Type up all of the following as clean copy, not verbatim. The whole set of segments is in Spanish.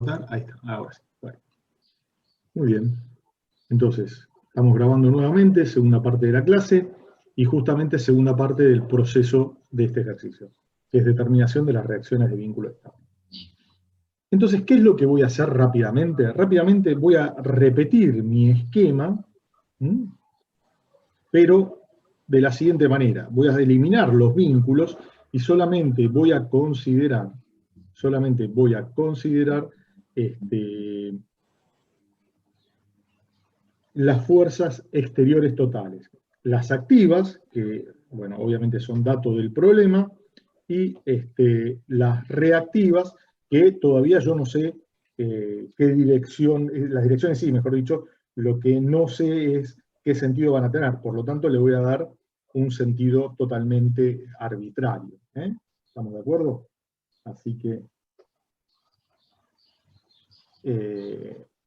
cortar? Ahí está, ahora sí. Bueno. Muy bien. Entonces, estamos grabando nuevamente, segunda parte de la clase, y justamente segunda parte del proceso de este ejercicio, que es determinación de las reacciones de vínculo estable. Entonces, ¿qué es lo que voy a hacer rápidamente? Rápidamente voy a repetir mi esquema, pero de la siguiente manera. Voy a eliminar los vínculos y solamente voy a considerar las fuerzas exteriores totales. Las activas, que bueno, obviamente son datos del problema, y las reactivas, que todavía yo no sé qué dirección, las direcciones sí, mejor dicho, lo que no sé es qué sentido van a tener, por lo tanto le voy a dar un sentido totalmente arbitrario. ¿Estamos de acuerdo? Así que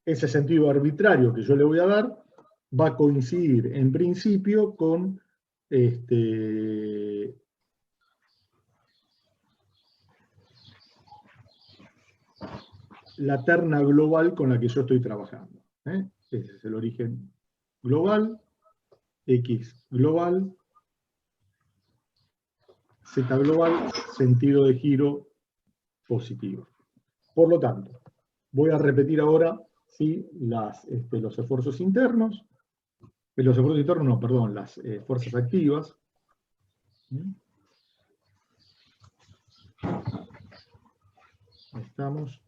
ese sentido arbitrario que yo le voy a dar va a coincidir en principio con la terna global con la que yo estoy trabajando. Ese es el origen global, X global, Z global, sentido de giro positivo. Por lo tanto, voy a repetir ahora los esfuerzos internos, las fuerzas activas. Ahí estamos.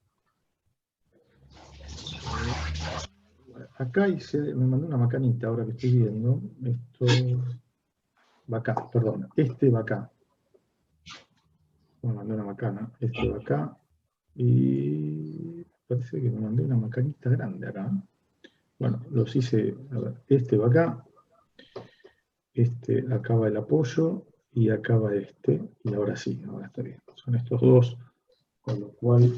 Acá me mandó una macanita ahora que estoy viendo. Esto va acá, perdón. Este va acá. Me mandó una macana. Este va acá. Y parece que me mandé una macanita grande acá. Bueno, los hice. A ver, este va acá. Acá va el apoyo. Y acá va este. Y ahora sí, ahora está bien. Son estos dos. Con lo cual.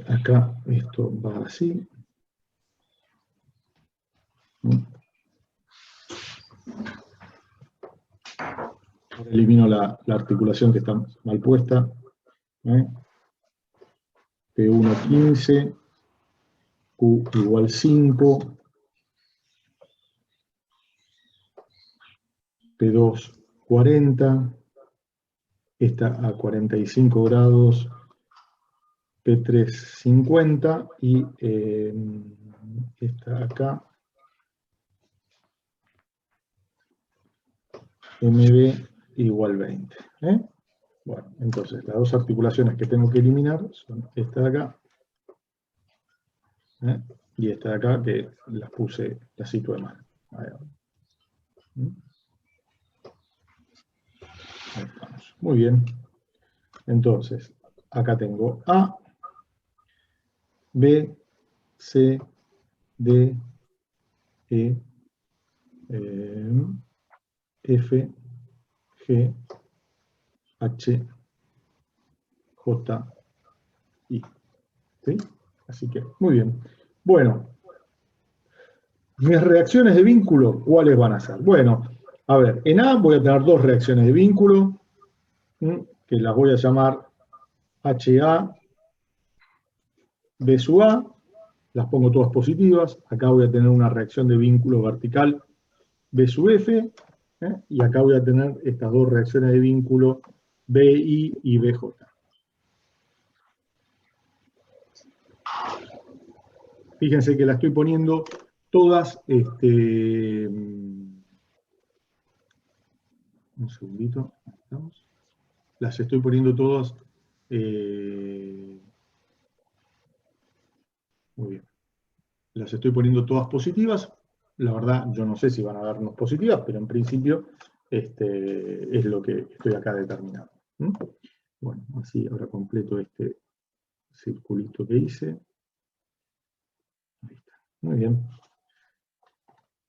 Acá esto va así. Ahora elimino la articulación que está mal puesta. P1 15, Q igual 5, P2 40, esta a 45 grados, P3 50 y esta acá, MB igual 20. Bueno, entonces las dos articulaciones que tengo que eliminar son esta de acá y esta de acá, que las situé mal. Ahí estamos. Muy bien. Entonces, acá tengo A, B, C, D, E, F, G, H, J, I. ¿Sí? Así que, muy bien. Bueno, mis reacciones de vínculo, ¿cuáles van a ser? Bueno, a ver, en A voy a tener dos reacciones de vínculo, que las voy a llamar HA, B sub A, las pongo todas positivas. Acá voy a tener una reacción de vínculo vertical, B sub F, y acá voy a tener estas dos reacciones de vínculo, BI y BJ. Fíjense que las estoy poniendo todas, un segundito, ¿estamos? Las estoy poniendo todas, muy bien, las estoy poniendo todas positivas. La verdad, yo no sé si van a darnos positivas, pero en principio es lo que estoy acá determinando. Bueno, así ahora completo este circulito que hice. Ahí está. Muy bien.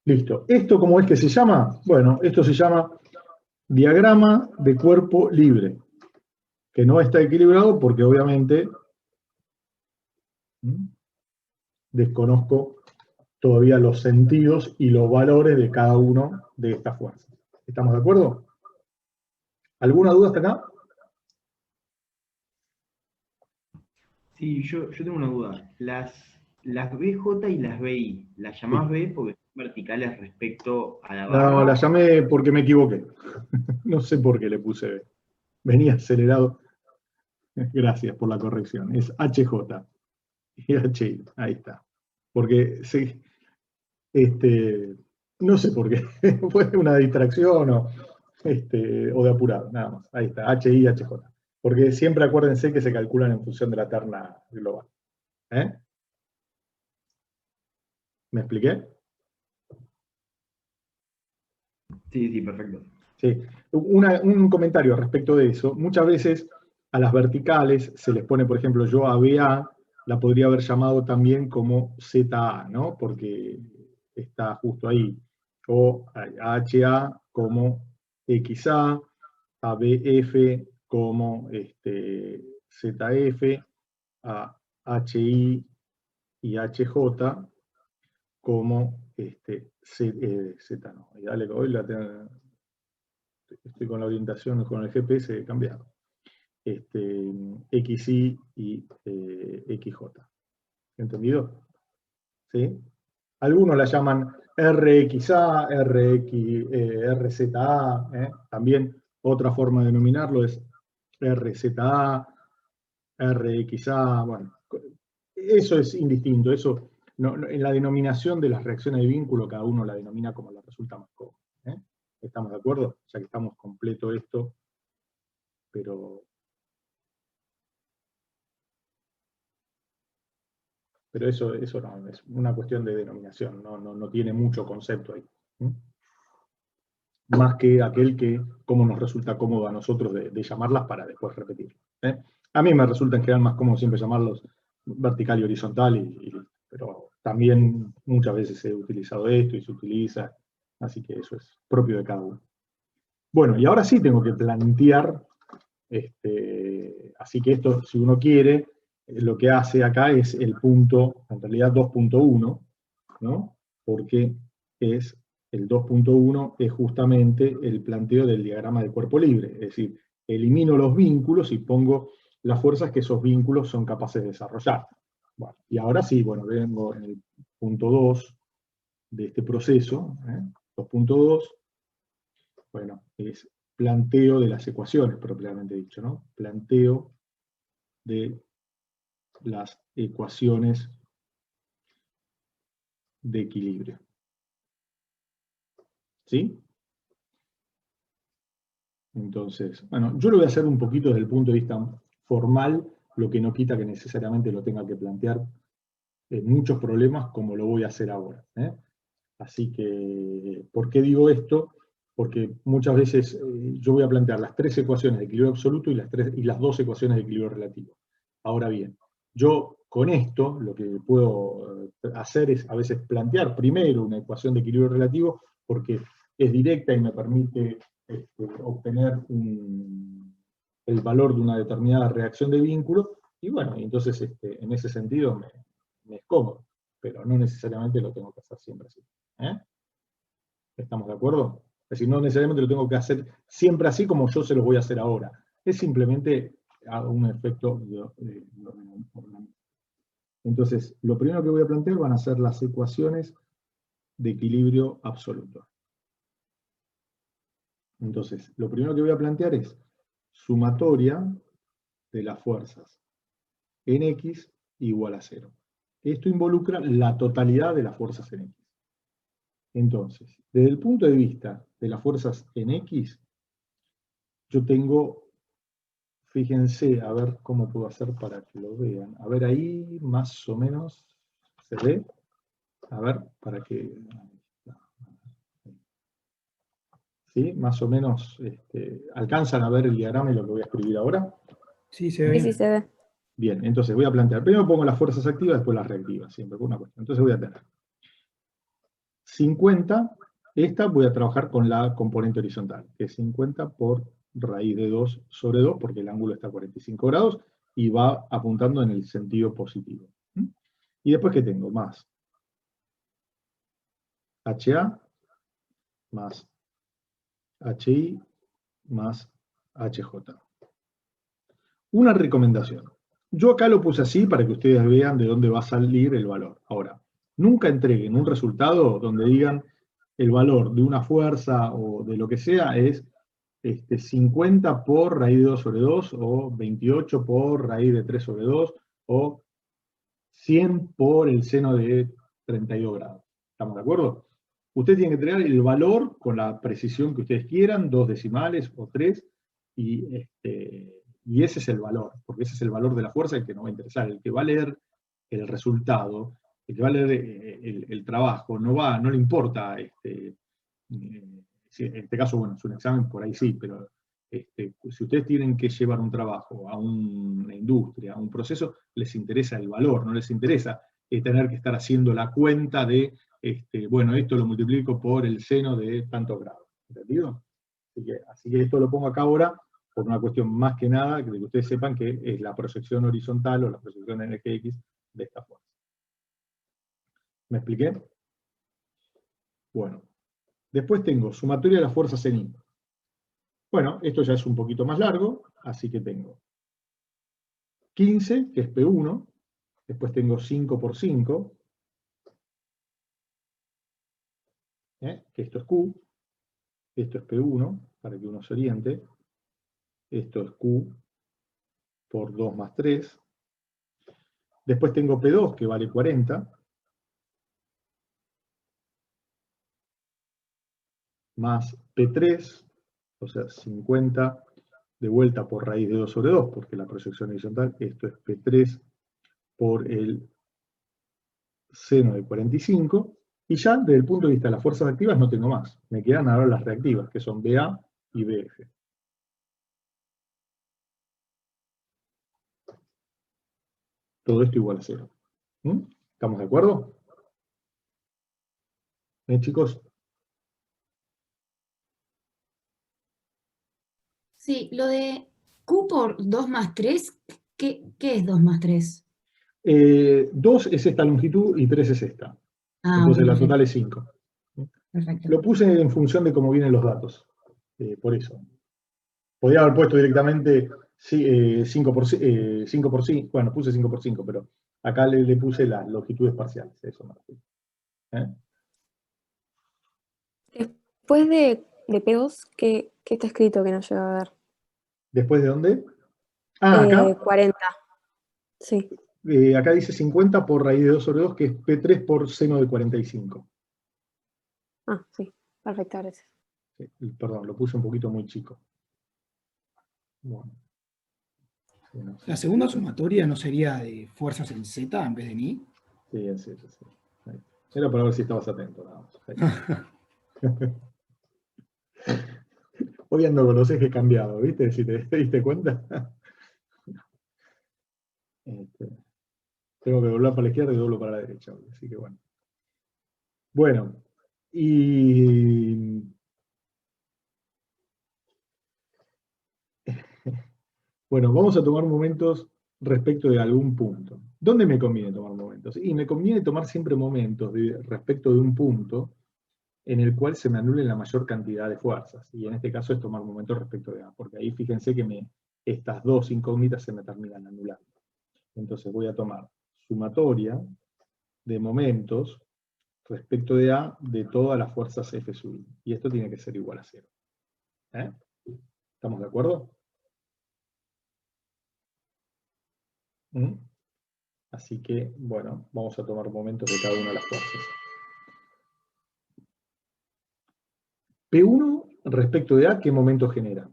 Listo. ¿Esto cómo es que se llama? Bueno, esto se llama diagrama de cuerpo libre, que no está equilibrado porque obviamente desconozco todavía los sentidos y los valores de cada uno de estas fuerzas. ¿Estamos de acuerdo? ¿Alguna duda hasta acá? Sí, yo tengo una duda. Las BJ y las BI, ¿las llamás Sí. B porque son verticales respecto a la No, la barra? llamé porque me equivoqué. No sé por qué le puse B. Venía acelerado. Gracias por la corrección. Es HJ y HI. Ahí está. Porque sí, no sé por qué. Fue una distracción o de apurado, nada más. Ahí está, HI y HJ. Porque siempre acuérdense que se calculan en función de la terna global. ¿Eh? ¿Me expliqué? Sí, sí, perfecto. Sí. Un comentario respecto de eso. Muchas veces a las verticales se les pone, por ejemplo, yo a BA la podría haber llamado también como ZA, ¿no? Porque está justo ahí. O a HA como XA, a BF como ZF, a HI y HJ como Z, no. Y dale, hoy estoy con la orientación con el GPS cambiado. XI y XJ. ¿Entendido? ¿Sí? Algunos la llaman RXA, RZA, también otra forma de denominarlo es RZA, RXA, bueno, eso es indistinto, eso en la denominación de las reacciones de vínculo cada uno la denomina como le resulta más cómodo. ¿Estamos de acuerdo? Ya que estamos completo esto, pero eso no, es una cuestión de denominación, no tiene mucho concepto ahí. Más que aquel que, cómo nos resulta cómodo a nosotros de llamarlas para después repetir. A mí me resulta en general más cómodo siempre llamarlos vertical y horizontal, pero también muchas veces he utilizado esto y se utiliza, así que eso es propio de cada uno. Bueno, y ahora sí tengo que plantear, así que esto, si uno quiere, lo que hace acá es el punto, en realidad 2.1, ¿no? Porque el 2.1 es justamente el planteo del diagrama de cuerpo libre, es decir, elimino los vínculos y pongo las fuerzas que esos vínculos son capaces de desarrollar. Bueno, y ahora sí, bueno, vengo en el punto 2 de este proceso, 2.2, bueno, es planteo de las ecuaciones, propiamente dicho, ¿no? Planteo de las ecuaciones de equilibrio. ¿Sí? Entonces, bueno, yo lo voy a hacer un poquito desde el punto de vista formal, lo que no quita que necesariamente lo tenga que plantear en muchos problemas como lo voy a hacer ahora. Así que, ¿por qué digo esto? Porque muchas veces yo voy a plantear las tres ecuaciones de equilibrio absoluto y las dos ecuaciones de equilibrio relativo. Ahora bien, yo con esto lo que puedo hacer es a veces plantear primero una ecuación de equilibrio relativo porque es directa y me permite obtener el valor de una determinada reacción de vínculo, y bueno, entonces en ese sentido me es cómodo, pero no necesariamente lo tengo que hacer siempre así. ¿Estamos de acuerdo? Es decir, no necesariamente lo tengo que hacer siempre así como yo se lo voy a hacer ahora. Es simplemente un efecto de entonces, lo primero que voy a plantear van a ser las ecuaciones de equilibrio absoluto. Entonces, lo primero que voy a plantear es sumatoria de las fuerzas en X igual a 0. Esto involucra la totalidad de las fuerzas en X. Entonces, desde el punto de vista de las fuerzas en X, yo tengo, fíjense, a ver cómo puedo hacer para que lo vean. A ver ahí, más o menos, ¿se ve? A ver, para que... ¿Sí? Más o menos, ¿alcanzan a ver el diagrama y lo que voy a escribir ahora? Sí, se ve Sí, sí, bien. se ve. Bien, entonces voy a plantear, primero pongo las fuerzas activas, después las reactivas, siempre por una cuestión. Entonces voy a tener 50, esta voy a trabajar con la componente horizontal, que es 50 por raíz de 2 sobre 2, porque el ángulo está a 45 grados, y va apuntando en el sentido positivo. Y después, ¿qué tengo? Más HA, más HI, más HJ. Una recomendación. Yo acá lo puse así para que ustedes vean de dónde va a salir el valor. Ahora, nunca entreguen un resultado donde digan el valor de una fuerza o de lo que sea es 50 por raíz de 2 sobre 2 o 28 por raíz de 3 sobre 2 o 100 por el seno de 32 grados. ¿Estamos de acuerdo? Ustedes tienen que entregar el valor con la precisión que ustedes quieran, 2 decimales o 3, y ese es el valor, porque ese es el valor de la fuerza el que nos va a interesar. El que va a leer el resultado, el que va a leer el trabajo, no le importa, en este caso, bueno, es un examen, por ahí sí, pero si ustedes tienen que llevar un trabajo a una industria, a un proceso, les interesa el valor, no les interesa tener que estar haciendo la cuenta de, bueno, esto lo multiplico por el seno de tantos grados. ¿Entendido? Así que esto lo pongo acá ahora por una cuestión más que nada, de que ustedes sepan que es la proyección horizontal o la proyección en eje X de esta fuerza. ¿Me expliqué? Bueno. Después tengo sumatoria de las fuerzas en I. Bueno, esto ya es un poquito más largo, así que tengo 15, que es P1, después tengo 5 por 5, que esto es Q, esto es P1, para que uno se oriente, esto es Q por 2 más 3, después tengo P2, que vale 40, más P3, o sea, 50 de vuelta por raíz de 2 sobre 2, porque la proyección horizontal, esto es P3 por el seno de 45, y ya desde el punto de vista de las fuerzas activas no tengo más. Me quedan ahora las reactivas, que son BA y BF. Todo esto igual a 0. ¿Estamos de acuerdo? Chicos? Sí, lo de Q por 2 más 3, ¿qué es 2 más 3? 2 es esta longitud y 3 es esta. Ah, Entonces ok, la perfecto. total es 5. Perfecto. Lo puse en función de cómo vienen los datos. Por eso. Podría haber puesto directamente 5 por 5, bueno, puse 5 por 5, pero acá le puse las longitudes parciales. Eso me refiero. Después de P2, ¿qué está escrito que no llego a ver? ¿Después de dónde? Ah, acá. 40, sí. Acá dice 50 por raíz de 2 sobre 2, que es P3 por seno de 45. Ah, sí, perfecto, gracias. Sí, perdón, lo puse un poquito muy chico. Bueno. Sí, no sé. La segunda sumatoria no sería de fuerzas en Z en vez de en I. Sí, sí, sí, sí. Era para ver si estabas atento. Nada más. Hoy ando con los ejes cambiados, ¿viste? Si te diste cuenta. Tengo que doblar para la izquierda y doblo para la derecha. Así que bueno. Bueno, y bueno, vamos a tomar momentos respecto de algún punto. ¿Dónde me conviene tomar momentos? Y me conviene tomar siempre momentos respecto de un punto en el cual se me anulen la mayor cantidad de fuerzas. Y en este caso es tomar momentos respecto de A, porque ahí fíjense que estas dos incógnitas se me terminan anulando. Entonces voy a tomar sumatoria de momentos respecto de A de todas las fuerzas F sub I. Y esto tiene que ser igual a 0. ¿Estamos de acuerdo? Así que, bueno, vamos a tomar momentos de cada una de las fuerzas. P1 respecto de A, ¿qué momento genera?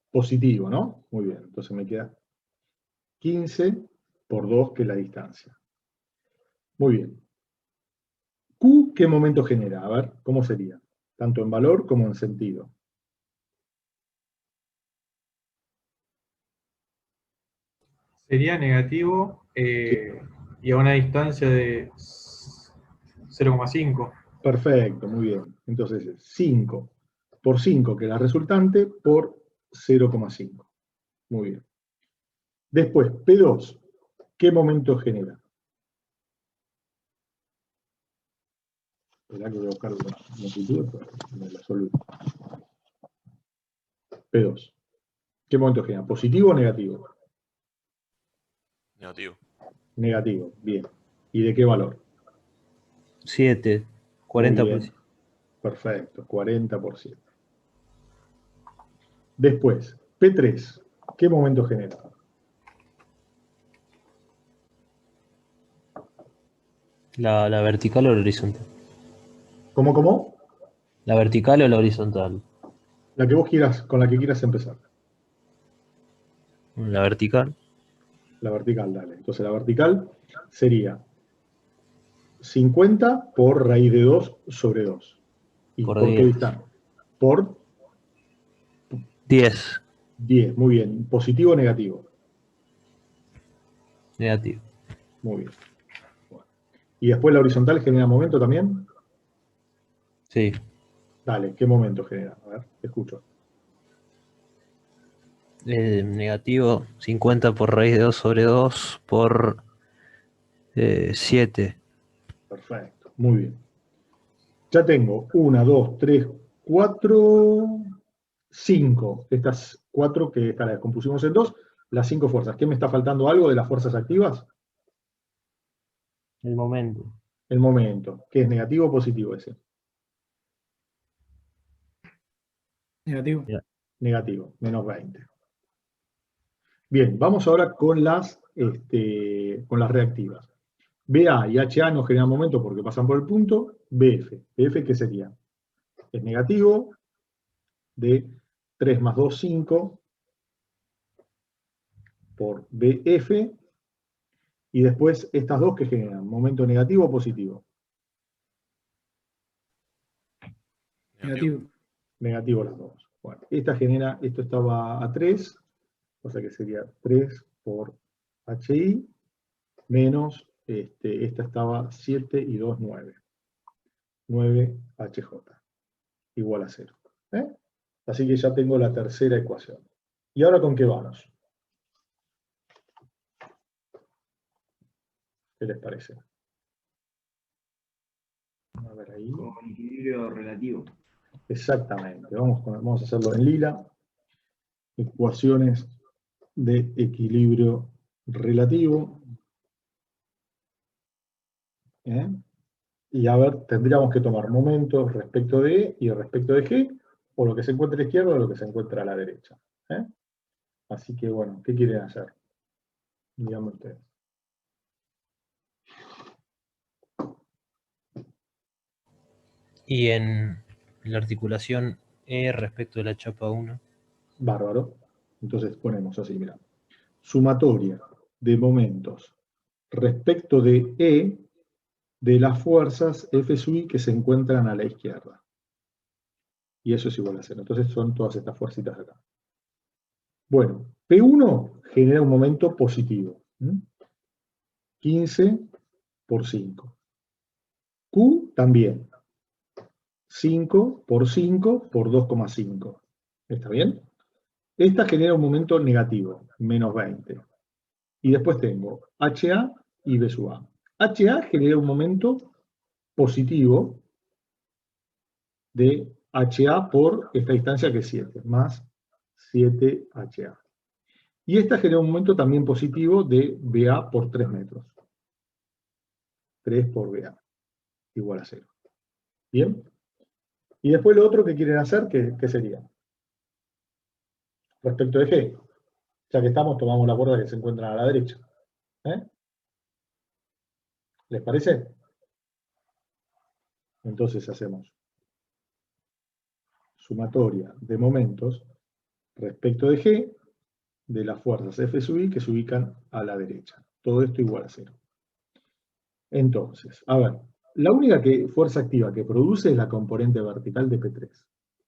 Positivo, ¿no? Muy bien, entonces me queda 15 por 2, que es la distancia. Muy bien. Q, ¿qué momento genera? A ver, ¿cómo sería? Tanto en valor como en sentido. Sería negativo Sí. y a una distancia de 0,5. Perfecto, muy bien. Entonces es 5 por 5, que es la resultante, por 0,5. Muy bien. Después, P2, ¿qué momento genera? Esperá que voy a buscar la longitud de la solución. P2. ¿Qué momento genera? ¿Positivo o negativo? Negativo. Negativo, bien. ¿Y de qué valor? 7, Muy 40%. bien. Perfecto, 40%. Después, P3. ¿Qué momento genera? La vertical o la horizontal. ¿Cómo? La vertical o la horizontal. La que vos quieras, con la que quieras empezar. La vertical. La vertical, dale. Entonces la vertical sería 50 por raíz de 2 sobre 2. ¿Y Por por qué 10. distancia? Por 10. 10. Muy bien. ¿Positivo o negativo? Negativo. Muy bien. Bueno. ¿Y después la horizontal genera momento también? Sí. Dale, ¿qué momento genera? A ver, te escucho. Negativo 50 por raíz de 2 sobre 2 por 7. Perfecto, muy bien. Ya tengo 1, 2, 3, 4, 5. Estas 4 que las descompusimos en 2, las 5 fuerzas. ¿Qué me está faltando algo de las fuerzas activas? El momento. El momento. ¿Qué es negativo o positivo ese? Negativo. Negativo, menos 20. Bien, vamos ahora con las reactivas. BA y HA no generan momento porque pasan por el punto. BF. ¿BF qué sería? Es negativo de 3 más 2, 5 por BF. Y después estas dos que generan momento negativo o positivo. Negativo. Negativo las dos. Bueno, esta genera, esto estaba a 3, o sea que sería 3 por HI, menos, esta estaba 7 y 2, 9. 9 HJ, igual a 0. Así que ya tengo la tercera ecuación. ¿Y ahora con qué vamos? ¿Qué les parece? A ver ahí. Con equilibrio relativo. Exactamente. Vamos a hacerlo en lila. Ecuaciones de equilibrio relativo. Y a ver, tendríamos que tomar momentos respecto de E y respecto de G, o lo que se encuentra a la izquierda o lo que se encuentra a la derecha. Así que bueno, ¿qué quieren hacer? Díganme ustedes. Y en la articulación E respecto de la chapa 1. Bárbaro. Entonces ponemos así, mira. Sumatoria de momentos respecto de E de las fuerzas F sub I que se encuentran a la izquierda. Y eso es igual a 0. Entonces son todas estas fuercitas de acá. Bueno, P1 genera un momento positivo. 15 por 5. Q también. 5 por 5 por 2,5. ¿Está bien? Esta genera un momento negativo, menos 20. Y después tengo HA y B sub A. HA genera un momento positivo de HA por esta distancia que es 7, más 7HA. Y esta genera un momento también positivo de BA por 3 metros. 3 por BA, igual a 0. ¿Bien? Y después lo otro que quieren hacer, ¿qué sería? Respecto de G. Ya que estamos, tomamos la cuerda que se encuentra a la derecha. ¿Les parece? Entonces hacemos sumatoria de momentos respecto de G de las fuerzas F sub I que se ubican a la derecha. Todo esto igual a 0. Entonces, a ver, la única fuerza activa que produce es la componente vertical de P3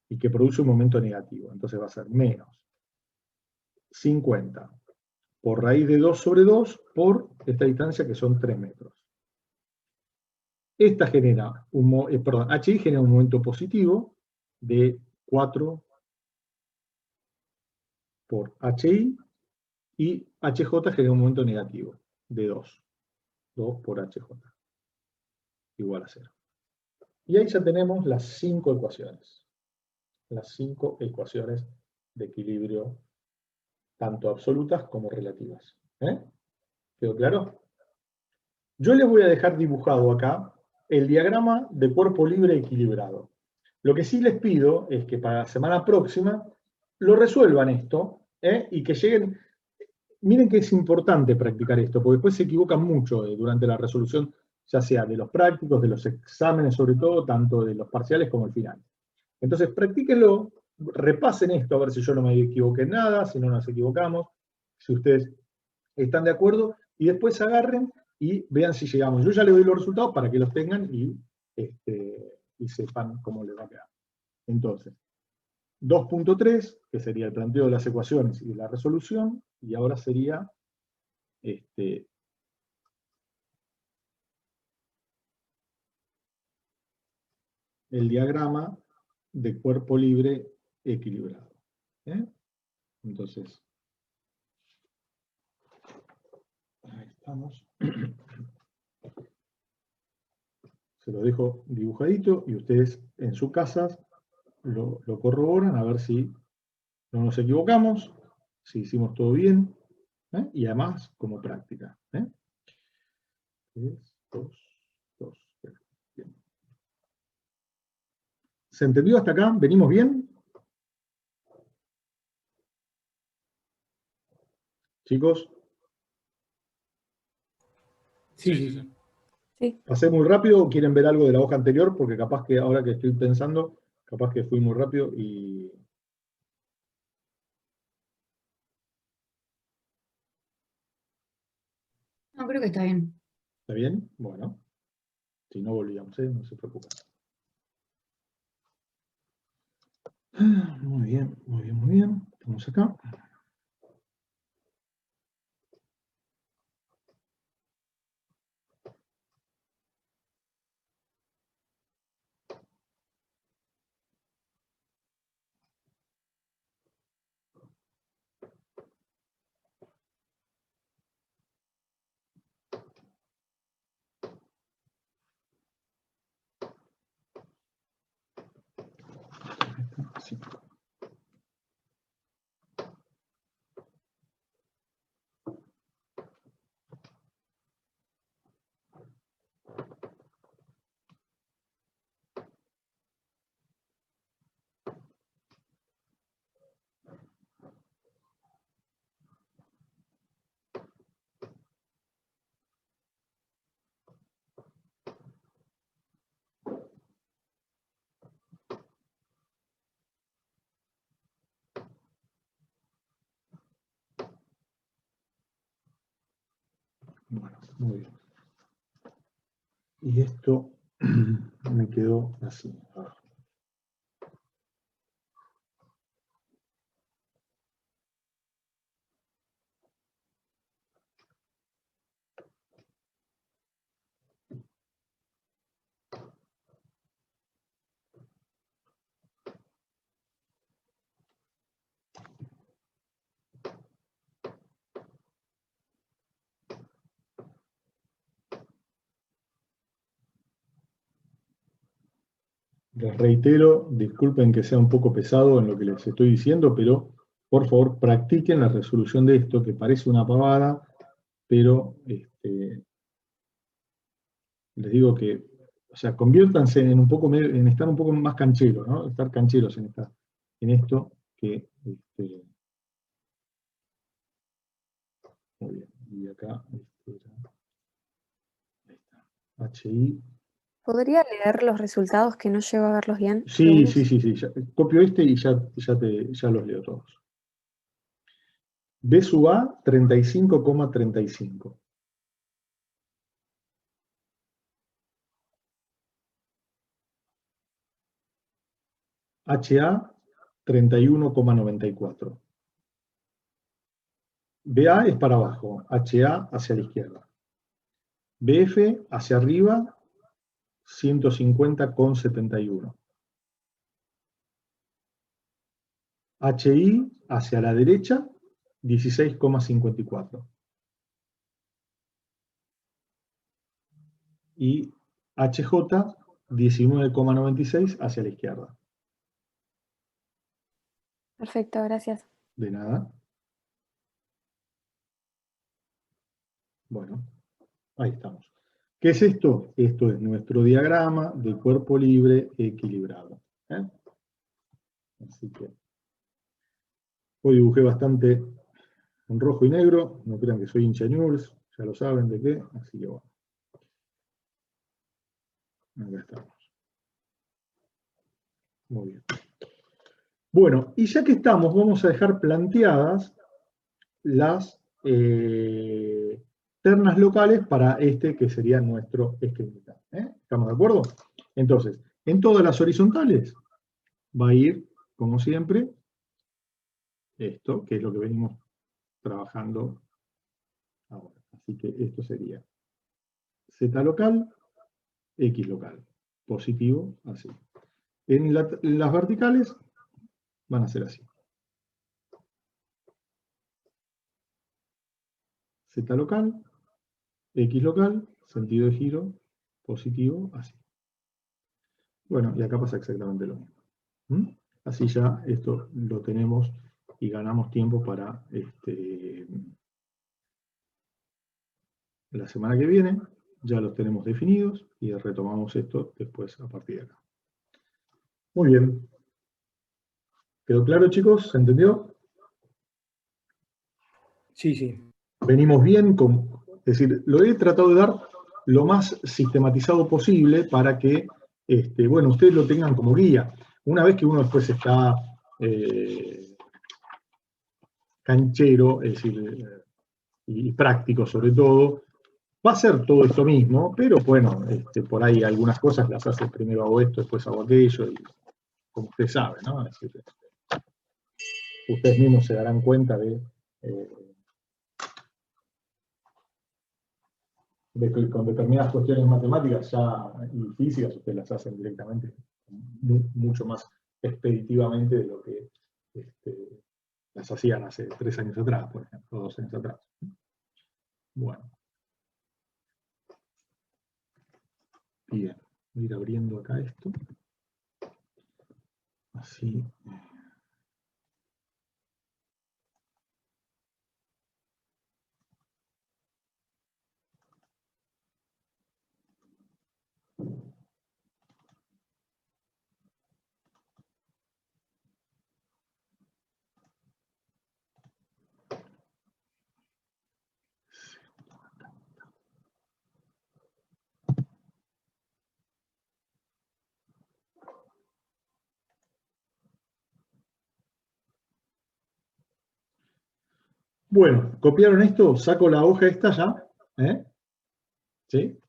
y que produce un momento negativo. Entonces va a ser menos 50 por raíz de 2 sobre 2 por esta distancia que son 3 metros. Esta genera HI genera un momento positivo de 4 por HI y HJ genera un momento negativo de 2. 2 por HJ. Igual a 0. Y ahí ya tenemos las 5 ecuaciones. Las 5 ecuaciones de equilibrio, tanto absolutas como relativas. ¿Quedó claro? Yo les voy a dejar dibujado acá el diagrama de cuerpo libre equilibrado. Lo que sí les pido es que para la semana próxima lo resuelvan esto, y que lleguen. Miren que es importante practicar esto, porque después se equivocan mucho durante la resolución, ya sea de los prácticos, de los exámenes sobre todo, tanto de los parciales como el final. Entonces, practíquenlo, repasen esto, a ver si yo no me equivoqué en nada, si no nos equivocamos, si ustedes están de acuerdo, y después agarren y vean si llegamos. Yo ya les doy los resultados para que los tengan y sepan cómo les va a quedar. Entonces, 2.3, que sería el planteo de las ecuaciones y la resolución, y ahora sería el diagrama de cuerpo libre equilibrado. Entonces, ahí estamos. Se lo dejo dibujadito y ustedes en sus casas lo corroboran a ver si no nos equivocamos, si hicimos todo bien, y además como práctica. 3, 2, 2, 3. Bien. ¿Se entendió hasta acá? ¿Venimos bien? Chicos, Sí, sí, sí. Sí. ¿pasé muy rápido o quieren ver algo de la hoja anterior? Porque capaz que ahora que estoy pensando, capaz que fui muy rápido y... No, creo que está bien. ¿Está bien? Bueno, si no volvíamos, no se preocupen. Muy bien, muy bien, muy bien. Estamos acá. Sí. Bueno, muy bien. Y esto me quedó así. Les reitero, disculpen que sea un poco pesado en lo que les estoy diciendo, pero por favor practiquen la resolución de esto, que parece una pavada, pero les digo que, o sea, conviértanse en un poco, en estar un poco más cancheros, ¿no? Estar cancheros en esto, que muy bien. Y acá, ahí está. HI. ¿Podría leer los resultados que no llego a verlos bien? Sí, algunos? sí. Copio y ya los leo todos. B sub A, 35,35. HA, 31,94. BA es para abajo, HA hacia la izquierda. BF hacia arriba, 150,71. HI hacia la derecha, 16,54. Y HJ 19,96 hacia la izquierda. Perfecto, gracias. De nada. Bueno, ahí estamos. ¿Qué es esto? Esto es nuestro diagrama de cuerpo libre equilibrado. Así que hoy dibujé bastante en rojo y negro. No crean que soy hincha Newell's, ya lo saben de qué. Así que bueno. Acá estamos. Muy bien. Bueno, y ya que estamos, vamos a dejar planteadas las ternas locales para este que sería nuestro esquemita. ¿Estamos de acuerdo? Entonces, en todas las horizontales va a ir, como siempre, esto, que es lo que venimos trabajando ahora. Así que esto sería Z local, X local. Positivo, así. En las verticales van a ser así. Z local, X local, sentido de giro, positivo, así. Bueno, y acá pasa exactamente lo mismo. Así ya esto lo tenemos y ganamos tiempo para la semana que viene. Ya los tenemos definidos y retomamos esto después a partir de acá. Muy bien. ¿Quedó claro, chicos? ¿Se entendió? Sí, sí. Venimos bien es decir, lo he tratado de dar lo más sistematizado posible para que, bueno, ustedes lo tengan como guía. Una vez que uno después está canchero, es decir, y práctico sobre todo, va a ser todo esto mismo, pero bueno, por ahí algunas cosas las hace primero hago esto, después hago aquello, y como ustedes saben, ¿no? Es decir, ustedes mismos se darán cuenta de que con determinadas cuestiones matemáticas y físicas ustedes las hacen directamente mucho más expeditivamente de lo que las hacían hace 3 años atrás, por ejemplo, 2 años atrás. Bueno. Bien, voy a ir abriendo acá esto. Así. Bueno, ¿copiaron esto? ¿Saco la hoja esta ya? ¿Sí?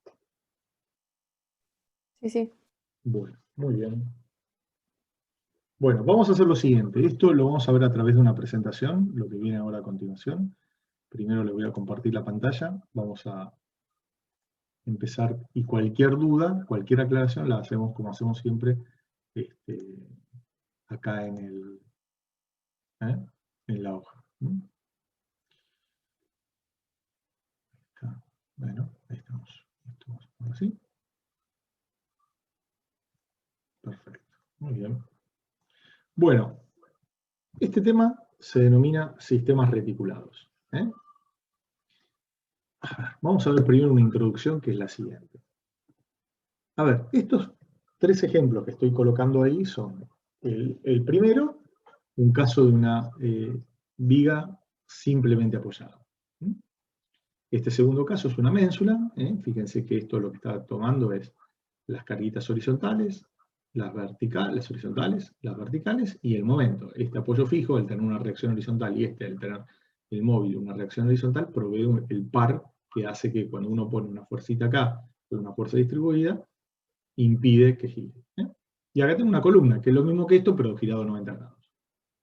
Sí, sí. Bueno, muy bien. Bueno, vamos a hacer lo siguiente. Esto lo vamos a ver a través de una presentación, lo que viene ahora a continuación. Primero les voy a compartir la pantalla. Vamos a empezar. Y cualquier duda, cualquier aclaración, la hacemos como hacemos siempre acá en la hoja. Acá. Bueno, ahí estamos. Esto vamos a poner así. Perfecto. Muy bien. Bueno, este tema se denomina sistemas reticulados. Vamos a ver primero una introducción que es la siguiente. A ver, estos 3 ejemplos que estoy colocando ahí son el primero, un caso de una viga simplemente apoyada. Este segundo caso es una ménsula. Fíjense que esto lo que está tomando es las carguitas horizontales, las horizontales, las verticales y el momento. Este apoyo fijo, el tener una reacción horizontal y el tener el móvil una reacción horizontal, provee el par que hace que cuando uno pone una fuercita acá con una fuerza distribuida, impide que gire. Y acá tengo una columna, que es lo mismo que esto, pero girado a 90 grados,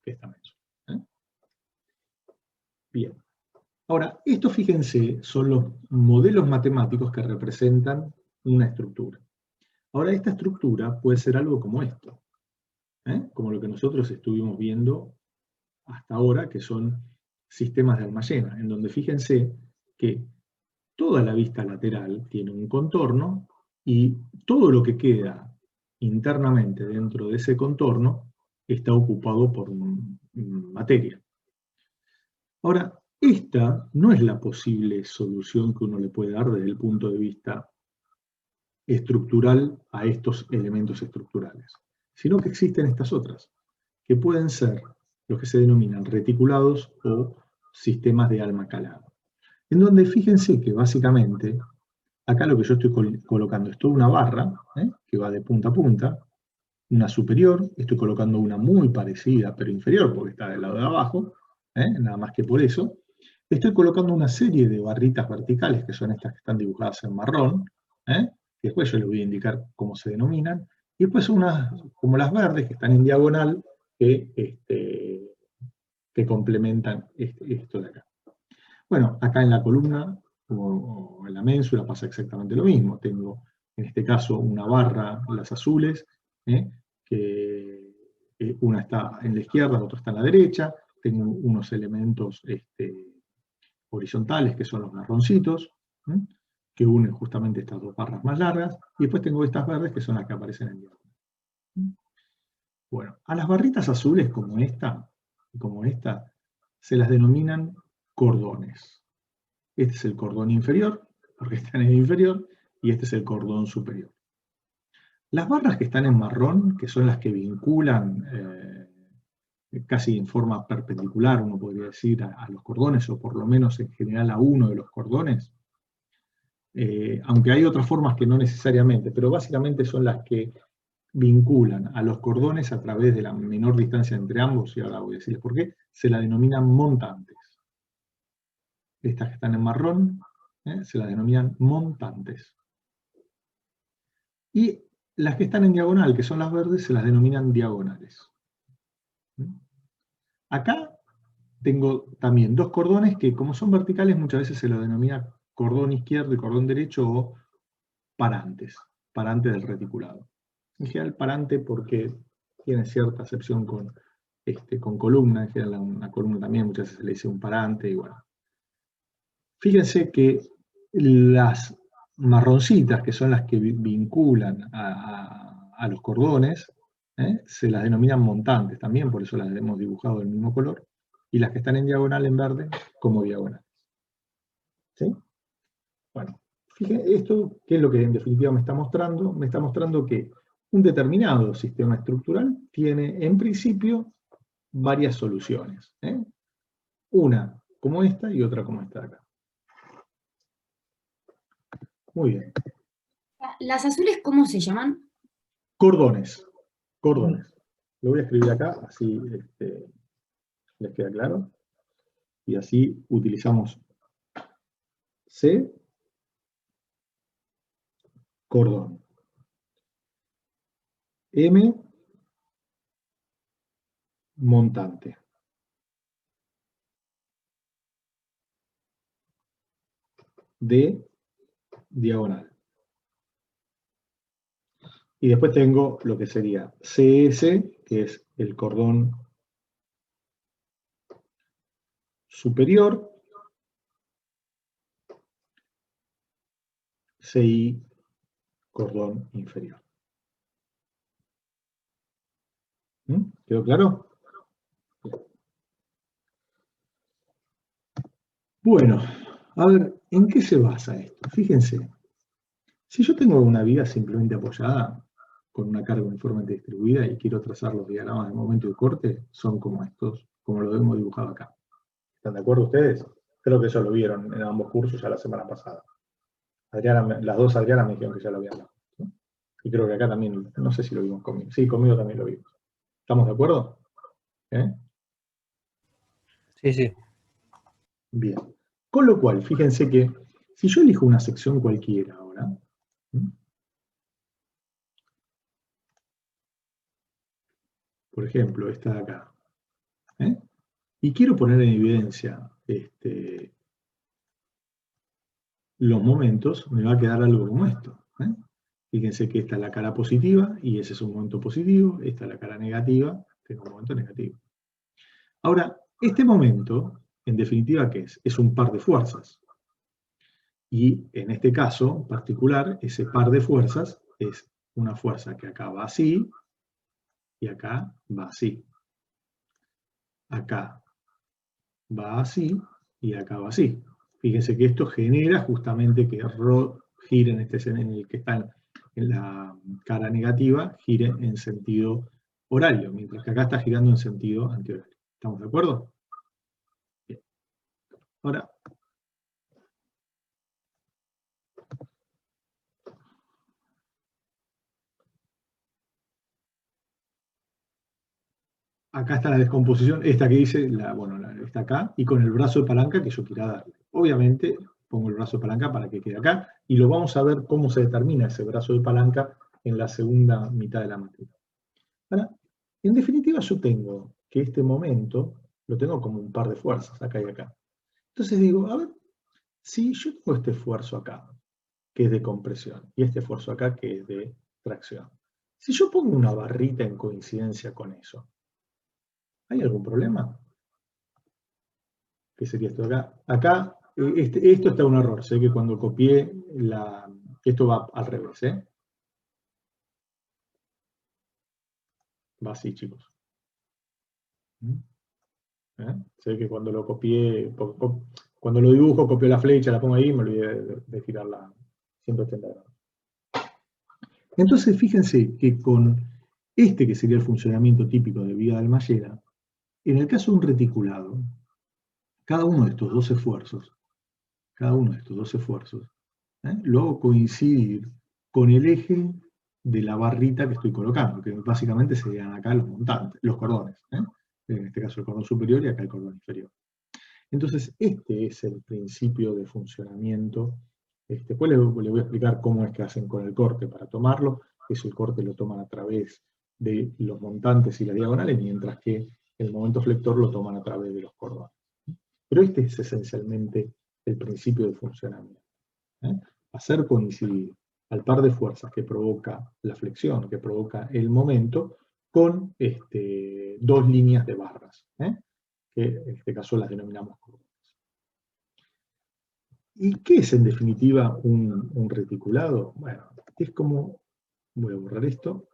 que esta ménsula. Bien. Ahora, estos, fíjense, son los modelos matemáticos que representan una estructura. Ahora, esta estructura puede ser algo como esto, como lo que nosotros estuvimos viendo hasta ahora, que son sistemas de Almayena, en donde fíjense que toda la vista lateral tiene un contorno y todo lo que queda internamente dentro de ese contorno está ocupado por materia. Ahora, esta no es la posible solución que uno le puede dar desde el punto de vista estructural a estos elementos estructurales, sino que existen estas otras, que pueden ser los que se denominan reticulados o sistemas de alma calado. En donde fíjense que básicamente, acá lo que yo estoy colocando es toda una barra, que va de punta a punta, una superior, estoy colocando una muy parecida, pero inferior, porque está del lado de abajo, nada más que por eso. Estoy colocando una serie de barritas verticales, que son estas que están dibujadas en marrón, que después yo les voy a indicar cómo se denominan, y después unas, como las verdes, que están en diagonal, que complementan esto de acá. Bueno, acá en la columna, o en la ménsula, pasa exactamente lo mismo. Tengo, en este caso, una barra, las azules, que una está en la izquierda, la otra está en la derecha. Tengo unos elementos horizontales, que son los marroncitos, que unen justamente estas dos barras más largas, y después tengo estas verdes, que son las que aparecen en diagonal. Bueno, a las barritas azules como esta, se las denominan cordones. Este es el cordón inferior, porque está en el inferior, y este es el cordón superior. Las barras que están en marrón, que son las que vinculan casi en forma perpendicular, uno podría decir, a los cordones, o por lo menos en general a uno de los cordones, aunque hay otras formas que no necesariamente, pero básicamente son las que vinculan a los cordones a través de la menor distancia entre ambos, y ahora voy a decirles por qué, se la denominan montantes. Estas que están en marrón, se las denominan montantes. Y las que están en diagonal, que son las verdes, se las denominan diagonales. Acá tengo también dos cordones que, como son verticales, muchas veces se los denomina cordón izquierdo y cordón derecho, o parantes del reticulado. En general parante porque tiene cierta acepción con columna, en general una columna también muchas veces se le dice un parante, y bueno. Fíjense que las marroncitas, que son las que vinculan a los cordones, se las denominan montantes también, por eso las hemos dibujado del mismo color, y las que están en diagonal en verde como diagonales. ¿Sí? Bueno, fíjense, esto, ¿qué es lo que en definitiva me está mostrando? Me está mostrando que un determinado sistema estructural tiene, en principio, varias soluciones. Una como esta y otra como esta de acá. Muy bien. ¿Las azules cómo se llaman? Cordones. Cordones. Lo voy a escribir acá, así les queda claro. Y así utilizamos C, cordón. M, montante. D, diagonal. Y después tengo lo que sería CS, que es el cordón superior, CI, cordón inferior. ¿Quedó claro? Bueno, a ver, ¿en qué se basa esto? Fíjense, si yo tengo una viga simplemente apoyada, con una carga uniformemente distribuida, y quiero trazar los diagramas de momento y corte, son como estos, como lo hemos dibujado acá. ¿Están de acuerdo ustedes? Creo que eso lo vieron en ambos cursos ya la semana pasada. Las dos Adriana me dijeron que ya lo habían dado, ¿sí? Y creo que acá también, no sé si lo vimos conmigo. Sí, conmigo también lo vimos. ¿Estamos de acuerdo? Sí, sí. Bien. Con lo cual, fíjense que si yo elijo una sección cualquiera ahora, por ejemplo, esta de acá, y quiero poner en evidencia los momentos, me va a quedar algo como esto. Fíjense que esta es la cara positiva, y ese es un momento positivo, esta es la cara negativa, tengo un momento negativo. Ahora, este momento, en definitiva, ¿qué es? Es un par de fuerzas. Y en este caso particular, ese par de fuerzas es una fuerza que acá va así, y acá va así. Acá va así, y acá va así. Fíjense que esto genera justamente que ρ gire en el que está en la cara negativa, gire en sentido horario, mientras que acá está girando en sentido antihorario. ¿Estamos de acuerdo? Bien. Ahora, acá está la descomposición, esta que dice, está acá, y con el brazo de palanca que yo quiera darle. Obviamente, pongo el brazo de palanca para que quede acá, y lo vamos a ver cómo se determina ese brazo de palanca en la segunda mitad de la materia. Ahora, en definitiva, yo tengo que este momento lo tengo como un par de fuerzas, acá y acá. Entonces digo, a ver, si yo tengo este esfuerzo acá, que es de compresión, y este esfuerzo acá, que es de tracción, si yo pongo una barrita en coincidencia con eso, ¿hay algún problema? ¿Qué sería esto de acá? Acá, esto está un error, sé que cuando copié esto va al revés, ¿eh? Va así, chicos. Sé que cuando lo copié, cuando lo dibujo, copio la flecha, la pongo ahí y me olvidé de girarla 180 grados. Entonces, fíjense que con este que sería el funcionamiento típico de vía de Almayera, en el caso de un reticulado, cada uno de estos dos esfuerzos, lo hago coincidir con el eje de la barrita que estoy colocando, que básicamente serían acá los montantes, los cordones. En este caso el cordón superior y acá el cordón inferior. Entonces, este es el principio de funcionamiento. Después le voy a explicar cómo es que hacen con el corte para tomarlo. El corte lo toman a través de los montantes y las diagonales, mientras que el momento flector lo toman a través de los cordones. Pero este es esencialmente el principio de funcionamiento. Hacer coincidir al par de fuerzas que provoca la flexión, que provoca el momento, con dos líneas de barras, que en este caso las denominamos cordones. ¿Y qué es en definitiva un reticulado? Bueno, es como, voy a borrar esto.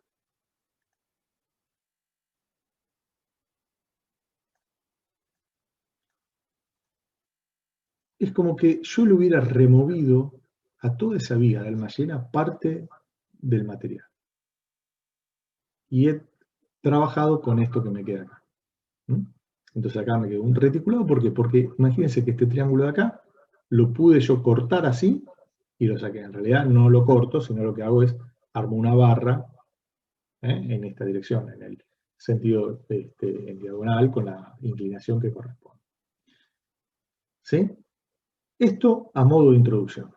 Es como que yo le hubiera removido a toda esa viga de Almayera parte del material. Y he trabajado con esto que me queda acá. Entonces acá me quedó un reticulado, ¿por qué? Porque imagínense que este triángulo de acá lo pude yo cortar así y lo saqué. En realidad no lo corto, sino lo que hago es armo una barra en esta dirección, en el sentido en diagonal con la inclinación que corresponde. ¿Sí? Esto a modo de introducción.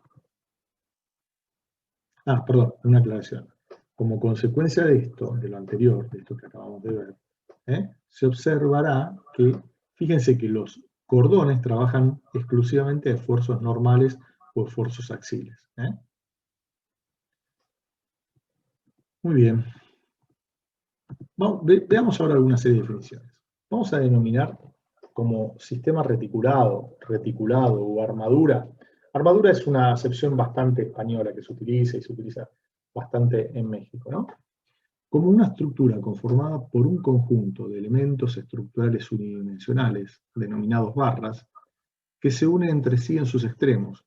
Perdón, una aclaración. Como consecuencia de esto, de lo anterior, de esto que acabamos de ver, se observará que, fíjense que los cordones trabajan exclusivamente de esfuerzos normales o esfuerzos axiles. Muy bien. Veamos ahora alguna serie de definiciones. Vamos a denominar como sistema reticulado o armadura. Armadura es una acepción bastante española que se utiliza y se utiliza bastante en México, ¿no? Como una estructura conformada por un conjunto de elementos estructurales unidimensionales, denominados barras, que se unen entre sí en sus extremos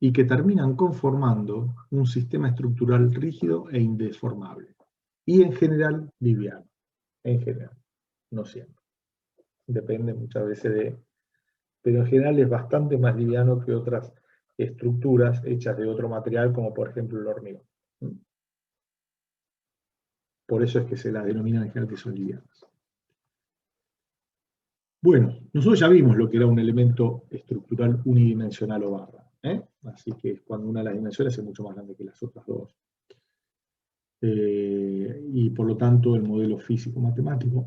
y que terminan conformando un sistema estructural rígido e indeformable, y en general liviano. En general, no siempre. Depende muchas veces pero en general es bastante más liviano que otras estructuras hechas de otro material, como por ejemplo el hormigón. Por eso es que se las denomina en general que son livianas. Bueno, nosotros ya vimos lo que era un elemento estructural unidimensional o barra. Así que cuando una de las dimensiones es mucho más grande que las otras dos. Y por lo tanto el modelo físico-matemático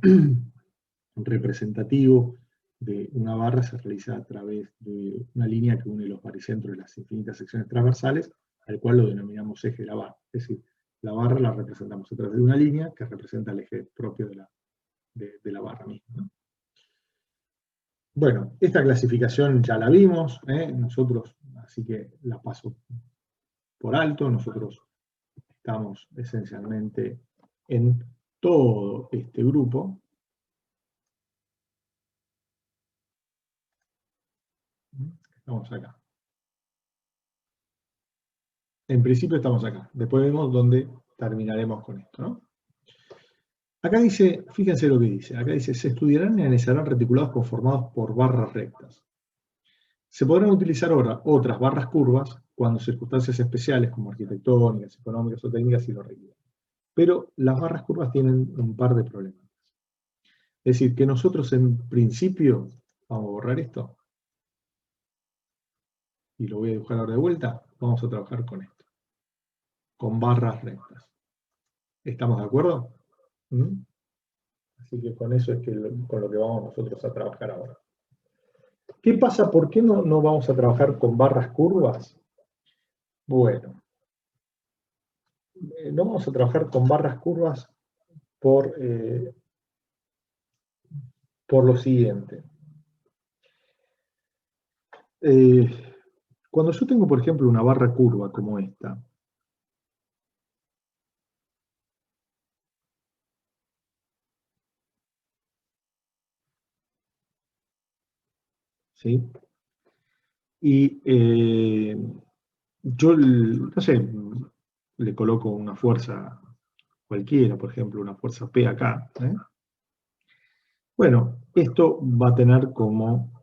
representativo de una barra se realiza a través de una línea que une los baricentros de las infinitas secciones transversales, al cual lo denominamos eje de la barra. Es decir, la barra la representamos a través de una línea que representa el eje propio de la barra misma, ¿no? Bueno, esta clasificación ya la vimos, nosotros, así que la paso por alto. Nosotros estamos esencialmente en todo este grupo. Estamos acá. En principio estamos acá. Después vemos dónde terminaremos con esto, ¿no? Acá dice, fíjense lo que dice. Acá dice, se estudiarán y analizarán reticulados conformados por barras rectas. Se podrán utilizar ahora otras barras curvas cuando circunstancias especiales como arquitectónicas, económicas o técnicas si lo requieren. Pero las barras curvas tienen un par de problemas. Es decir, que nosotros en principio, vamos a borrar esto, y lo voy a dibujar ahora de vuelta, vamos a trabajar con esto, con barras rectas. ¿Estamos de acuerdo? ¿Mm? Así que con eso es con lo que vamos nosotros a trabajar ahora. ¿Qué pasa? ¿Por qué no vamos a trabajar con barras curvas? Bueno, no vamos a trabajar con barras curvas por lo siguiente. Cuando yo tengo, por ejemplo, una barra curva como esta, ¿sí? Y yo, no sé, le coloco una fuerza cualquiera, por ejemplo, una fuerza P acá. Bueno, esto va a tener como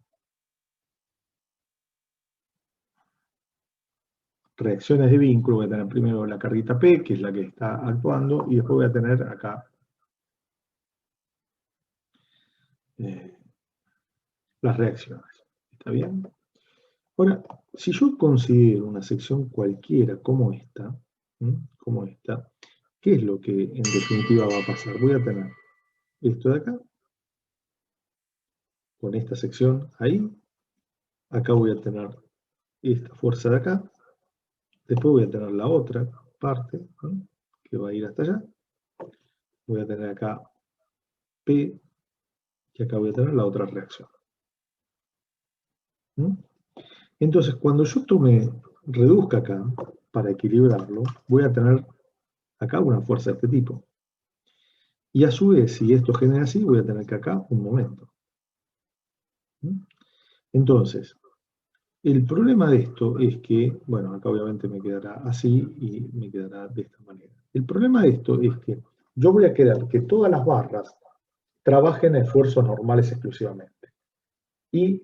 reacciones de vínculo. Voy a tener primero la carguita P, que es la que está actuando, y después voy a tener acá las reacciones. ¿Está bien? Ahora, si yo considero una sección cualquiera como esta, ¿qué es lo que en definitiva va a pasar? Voy a tener esto de acá, con esta sección ahí, acá voy a tener esta fuerza de acá, después voy a tener la otra parte, ¿no?, que va a ir hasta allá, voy a tener acá P, y acá voy a tener la otra reacción. Entonces, cuando yo reduzca acá, para equilibrarlo, voy a tener acá una fuerza de este tipo. Y a su vez, si esto genera así, voy a tener que acá un momento. Entonces, el problema de esto es que, bueno, acá obviamente me quedará así y me quedará de esta manera. El problema de esto es que yo voy a querer que todas las barras trabajen a esfuerzos normales exclusivamente. Y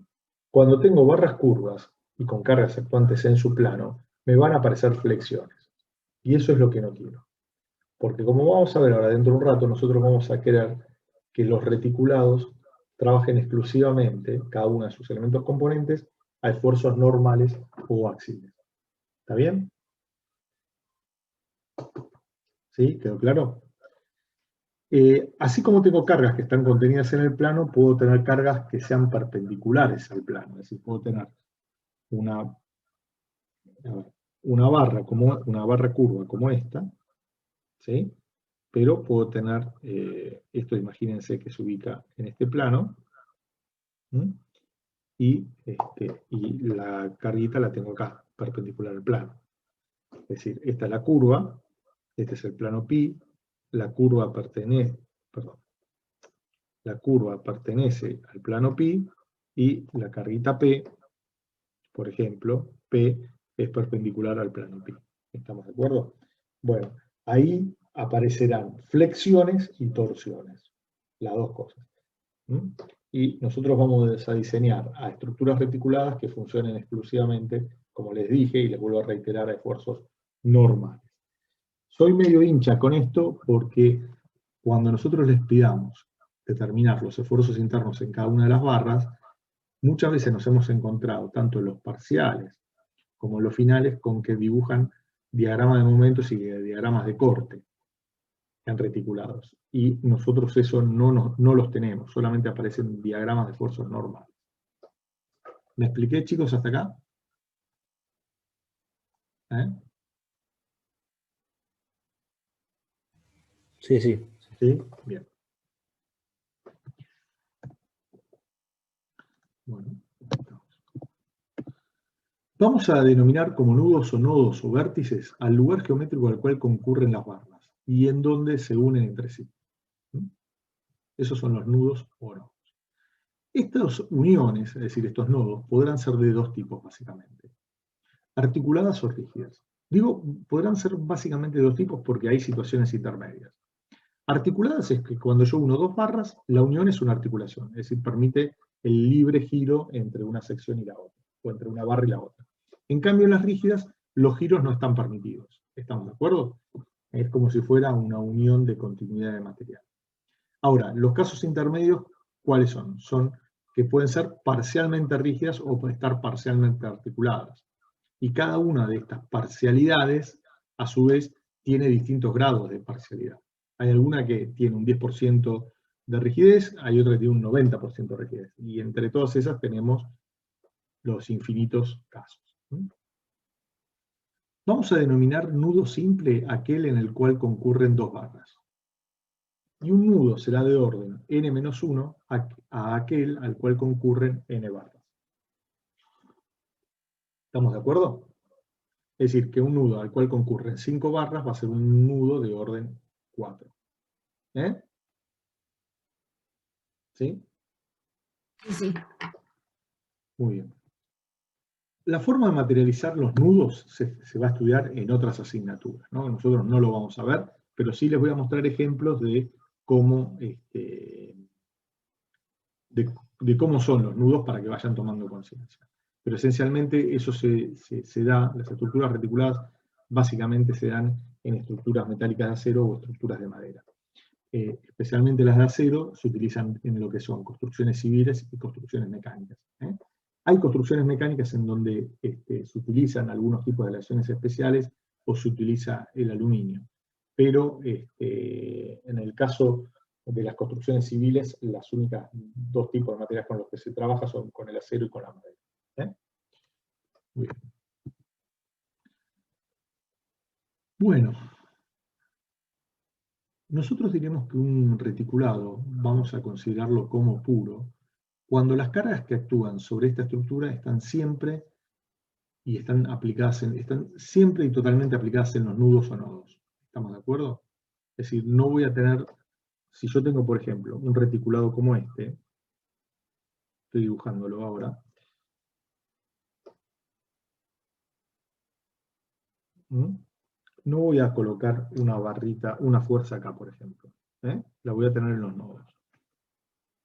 cuando tengo barras curvas y con cargas actuantes en su plano, me van a aparecer flexiones. Y eso es lo que no quiero. Porque como vamos a ver ahora dentro de un rato, nosotros vamos a querer que los reticulados trabajen exclusivamente, cada uno de sus elementos componentes, a esfuerzos normales o axiales. ¿Está bien? ¿Sí? ¿Quedó claro? Así como tengo cargas que están contenidas en el plano, puedo tener cargas que sean perpendiculares al plano. Es decir, puedo tener una barra curva como esta, ¿sí? Pero puedo tener, esto imagínense que se ubica en este plano, y la carguita la tengo acá, perpendicular al plano. Es decir, esta es la curva, este es el plano pi, la curva pertenece al plano pi, y la carguita P, por ejemplo, P es perpendicular al plano pi. ¿Estamos de acuerdo? Bueno, ahí aparecerán flexiones y torsiones, las dos cosas. Y nosotros vamos a diseñar a estructuras reticuladas que funcionen exclusivamente, como les dije, y les vuelvo a reiterar, a esfuerzos normales. Soy medio hincha con esto porque cuando nosotros les pidamos determinar los esfuerzos internos en cada una de las barras, muchas veces nos hemos encontrado, tanto en los parciales como en los finales, con que dibujan diagramas de momentos y diagramas de corte en reticulados. Y nosotros eso no los tenemos, solamente aparecen diagramas de esfuerzos normales. ¿Me expliqué, chicos, hasta acá? Sí, sí. ¿Sí? Bien. Bueno, Vamos a denominar como nudos o nodos o vértices al lugar geométrico al cual concurren las barras y en donde se unen entre sí. Esos son los nudos o nodos. Estas uniones, es decir, estos nodos, podrán ser de dos tipos básicamente. Articuladas o rígidas. Digo, podrán ser básicamente de dos tipos porque hay situaciones intermedias. Articuladas es que cuando yo uno dos barras, la unión es una articulación, es decir, permite el libre giro entre una sección y la otra, o entre una barra y la otra. En cambio, en las rígidas, los giros no están permitidos. ¿Estamos de acuerdo? Es como si fuera una unión de continuidad de material. Ahora, los casos intermedios, ¿cuáles son? Son que pueden ser parcialmente rígidas o pueden estar parcialmente articuladas. Y cada una de estas parcialidades, a su vez, tiene distintos grados de parcialidad. Hay alguna que tiene un 10% de rigidez, hay otra que tiene un 90% de rigidez. Y entre todas esas tenemos los infinitos casos. Vamos a denominar nudo simple aquel en el cual concurren dos barras. Y un nudo será de orden n-1 a aquel al cual concurren n barras. ¿Estamos de acuerdo? Es decir, que un nudo al cual concurren 5 barras va a ser un nudo de orden 4. ¿Sí? Sí. Muy bien. La forma de materializar los nudos se va a estudiar en otras asignaturas, ¿no? Nosotros no lo vamos a ver, pero sí les voy a mostrar ejemplos de cómo, de cómo son los nudos para que vayan tomando conciencia. Pero esencialmente eso se da, las estructuras reticuladas básicamente se dan en estructuras metálicas de acero o estructuras de madera. Especialmente las de acero se utilizan en lo que son construcciones civiles y construcciones mecánicas. Hay construcciones mecánicas en donde se utilizan algunos tipos de aleaciones especiales o se utiliza el aluminio. Pero en el caso de las construcciones civiles, las únicas dos tipos de materiales con los que se trabaja son con el acero y con la madera. Muy bien. Bueno, nosotros diremos que un reticulado vamos a considerarlo como puro cuando las cargas que actúan sobre esta estructura están siempre y están siempre y totalmente aplicadas en los nudos o nodos. ¿Estamos de acuerdo? Es decir, no voy a tener, si yo tengo, por ejemplo, un reticulado como este, estoy dibujándolo ahora, no voy a colocar una barrita, una fuerza acá, por ejemplo. La voy a tener en los nodos.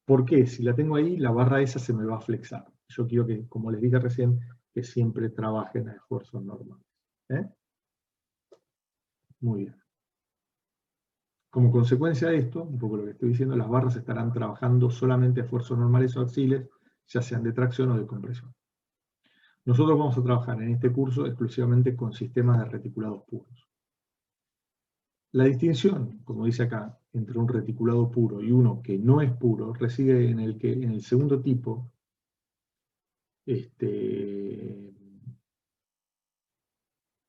¿Por qué? Si la tengo ahí, la barra esa se me va a flexar. Yo quiero que, como les dije recién, que siempre trabajen a esfuerzos normales. Muy bien. Como consecuencia de esto, un poco lo que estoy diciendo, las barras estarán trabajando solamente a esfuerzos normales o axiles, ya sean de tracción o de compresión. Nosotros vamos a trabajar en este curso exclusivamente con sistemas de reticulados puros. La distinción, como dice acá, entre un reticulado puro y uno que no es puro, reside en el que en el segundo tipo,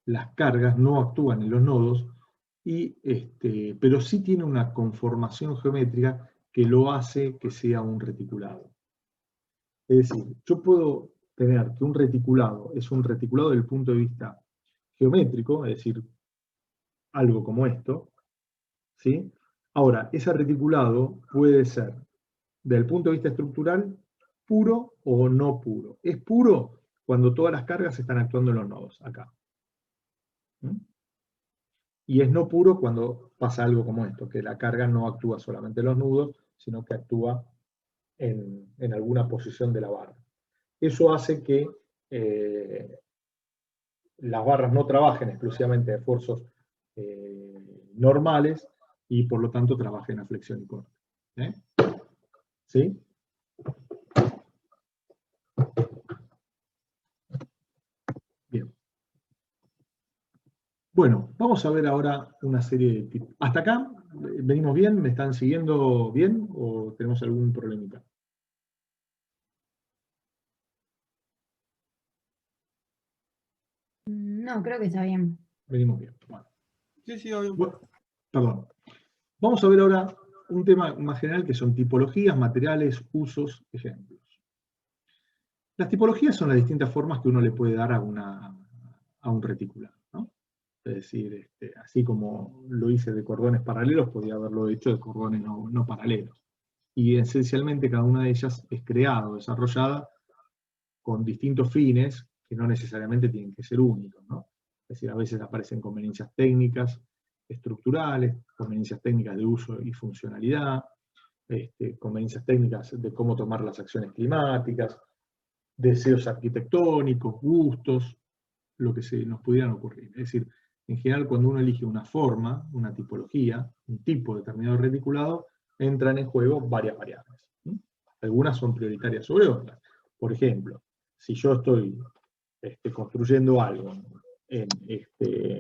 las cargas no actúan en los nodos, pero sí tiene una conformación geométrica que lo hace que sea un reticulado. Es decir, yo puedo tener que un reticulado es un reticulado desde el punto de vista geométrico, es decir, algo como esto, ¿sí? Ahora, ese reticulado puede ser, desde el punto de vista estructural, puro o no puro. Es puro cuando todas las cargas están actuando en los nodos, acá. Y es no puro cuando pasa algo como esto, que la carga no actúa solamente en los nudos, sino que actúa en alguna posición de la barra. Eso hace que las barras no trabajen exclusivamente a esfuerzos normales y por lo tanto trabajen a flexión y corte. ¿Sí? Bien. Bueno, vamos a ver ahora una serie de tipos. ¿Hasta acá venimos bien? ¿Me están siguiendo bien o tenemos algún problemita? No, creo que está bien. Venimos bien. Bueno. Sí, obvio. Bueno, perdón. Vamos a ver ahora un tema más general que son tipologías, materiales, usos, ejemplos. Las tipologías son las distintas formas que uno le puede dar a un reticulado, ¿no? Es decir, así como lo hice de cordones paralelos, podría haberlo hecho de cordones no paralelos. Y esencialmente cada una de ellas es creada o desarrollada con distintos fines que no necesariamente tienen que ser únicos, ¿no? Es decir, a veces aparecen conveniencias técnicas, estructurales, conveniencias técnicas de uso y funcionalidad, conveniencias técnicas de cómo tomar las acciones climáticas, deseos arquitectónicos, gustos, lo que se nos pudieran ocurrir. Es decir, en general cuando uno elige una forma, una tipología, un tipo determinado de reticulado, entran en juego varias variables. Algunas son prioritarias sobre otras. Por ejemplo, si yo estoy construyendo algo en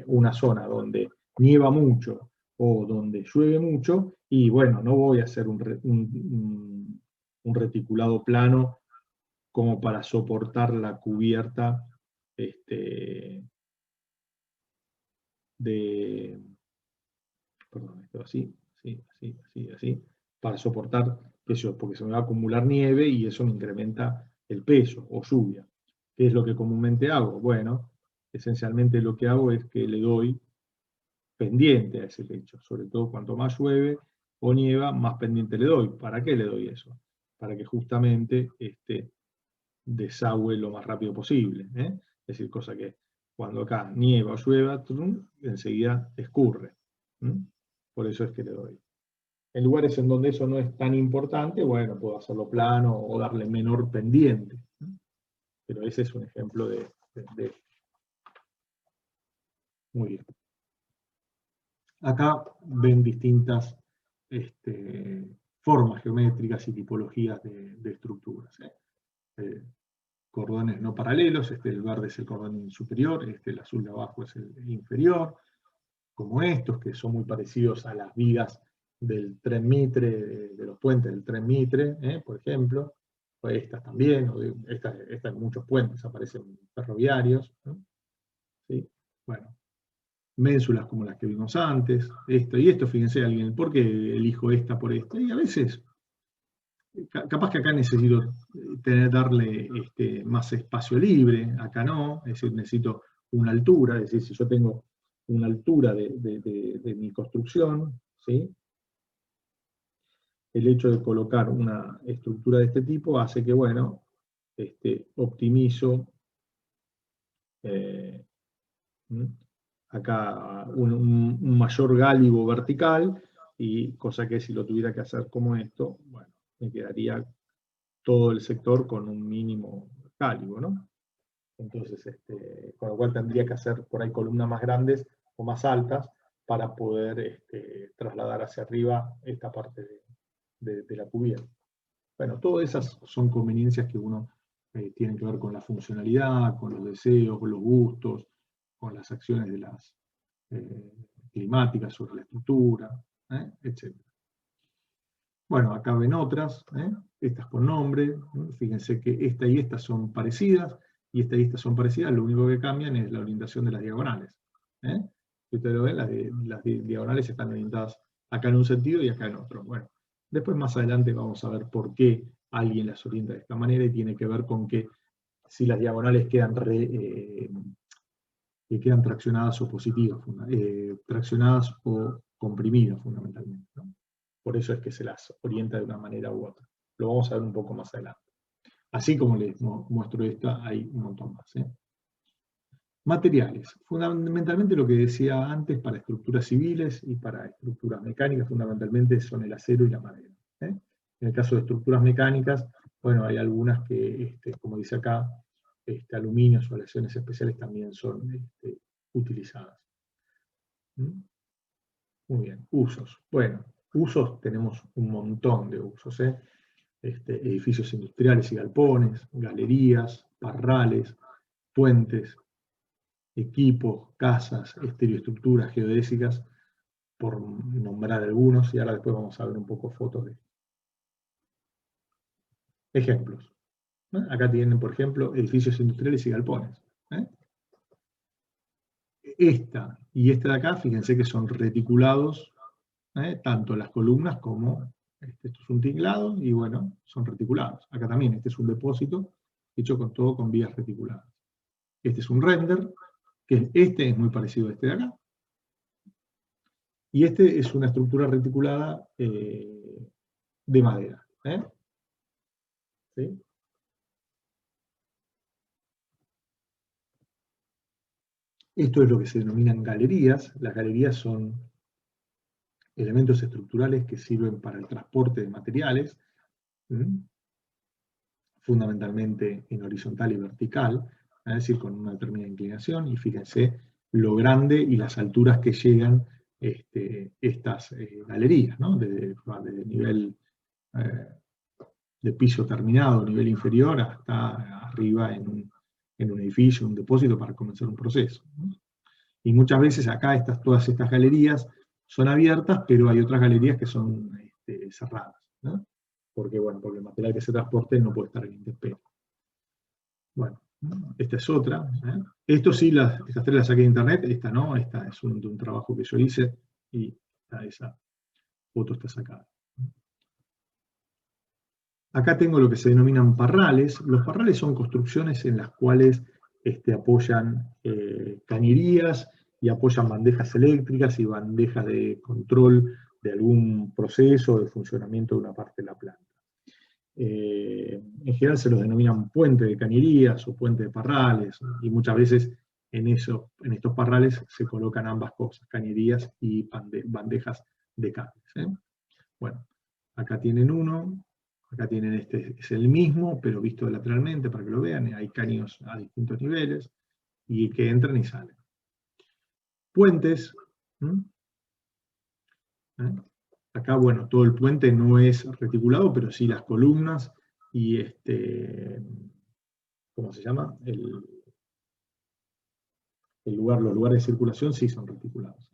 una zona donde nieva mucho o donde llueve mucho, y bueno, no voy a hacer un reticulado plano como para soportar la cubierta perdón, esto así, así, para soportar eso, porque se me va a acumular nieve y eso me incrementa el peso o lluvia. ¿Qué es lo que comúnmente hago? Bueno, esencialmente lo que hago es que le doy pendiente a ese lecho, sobre todo cuanto más llueve o nieva, más pendiente le doy. ¿Para qué le doy eso? Para que justamente desagüe lo más rápido posible, ¿eh? Es decir, cosa que cuando acá nieva o llueva, enseguida escurre. Por eso es que le doy. En lugares en donde eso no es tan importante, bueno, puedo hacerlo plano o darle menor pendiente. Pero ese es un ejemplo de. Muy bien. Acá ven distintas formas geométricas y tipologías de estructuras. Cordones no paralelos, el verde es el cordón superior, el azul de abajo es el inferior, como estos, que son muy parecidos a las vigas del tren Mitre, de los puentes del tren Mitre, por ejemplo, o estas también, estas en muchos puentes aparecen ferroviarios, ¿no? ¿Sí? Bueno, ménsulas como las que vimos antes, esto y esto, fíjense alguien, ¿por qué elijo esta por esta? Y a veces, capaz que acá necesito darle más espacio libre, acá no, es decir, necesito una altura, es decir, si yo tengo una altura de mi construcción, ¿sí? El hecho de colocar una estructura de este tipo hace que, bueno, optimizo acá un mayor gálibo vertical, y cosa que si lo tuviera que hacer como esto, bueno, me quedaría todo el sector con un mínimo gálibo, ¿no? Entonces, con lo cual tendría que hacer por ahí columnas más grandes o más altas para poder trasladar hacia arriba esta parte de la cubierta. Bueno, todas esas son conveniencias que uno tiene que ver con la funcionalidad, con los deseos, con los gustos, con las acciones de las climáticas sobre la estructura, etc. Bueno, acá ven otras, estas con nombre, fíjense que esta y esta son parecidas, y esta son parecidas, lo único que cambian es la orientación de las diagonales. Si ustedes lo ven, las diagonales están orientadas acá en un sentido y acá en otro. Bueno, después más adelante vamos a ver por qué alguien las orienta de esta manera, y tiene que ver con que si las diagonales quedan traccionadas o positivas, traccionadas o comprimidas fundamentalmente, ¿no? Por eso es que se las orienta de una manera u otra. Lo vamos a ver un poco más adelante. Así como les muestro esta, hay un montón más. Materiales. Fundamentalmente lo que decía antes, para estructuras civiles y para estructuras mecánicas, fundamentalmente son el acero y la madera. En el caso de estructuras mecánicas, bueno, hay algunas que, como dice acá, aluminios o aleaciones especiales también son utilizadas. Muy bien, usos. Bueno, usos tenemos un montón de usos. Edificios industriales y galpones, galerías, parrales, puentes, equipos, casas, estereoestructuras geodésicas, por nombrar algunos, y ahora después vamos a ver un poco fotos de ejemplos. Acá tienen, por ejemplo, edificios industriales y galpones. Esta y esta de acá, fíjense que son reticulados, tanto las columnas como esto es un tinglado, y bueno, son reticulados. Acá también, este es un depósito, hecho con todo con vías reticuladas. Este es un render, que este es muy parecido a este de acá. Y este es una estructura reticulada de madera. ¿Sí? Esto es lo que se denominan galerías. Las galerías son elementos estructurales que sirven para el transporte de materiales, fundamentalmente en horizontal y vertical, es decir, con una determinada inclinación, y fíjense lo grande y las alturas que llegan estas galerías, ¿no? Desde nivel de piso terminado, nivel inferior, hasta arriba en un edificio, un depósito para comenzar un proceso, ¿no? Y muchas veces acá todas estas galerías son abiertas, pero hay otras galerías que son cerradas, ¿no? Porque el material que se transporte no puede estar en intemperie. Bueno, esta es otra. Esto sí, estas tres las saqué de internet, esta no, esta es un trabajo que yo hice y esa foto está sacada. Acá tengo lo que se denominan parrales. Los parrales son construcciones en las cuales apoyan cañerías y apoyan bandejas eléctricas y bandejas de control de algún proceso o de funcionamiento de una parte de la planta. En general se los denominan puente de cañerías o puente de parrales, y muchas veces en estos parrales se colocan ambas cosas, cañerías y bandejas de cables. Bueno, acá tienen uno, acá tienen este, es el mismo, pero visto lateralmente para que lo vean, hay caños a distintos niveles, y que entran y salen. Puentes. Acá, todo el puente no es reticulado, pero sí las columnas y ¿cómo se llama? Los lugares de circulación sí son reticulados.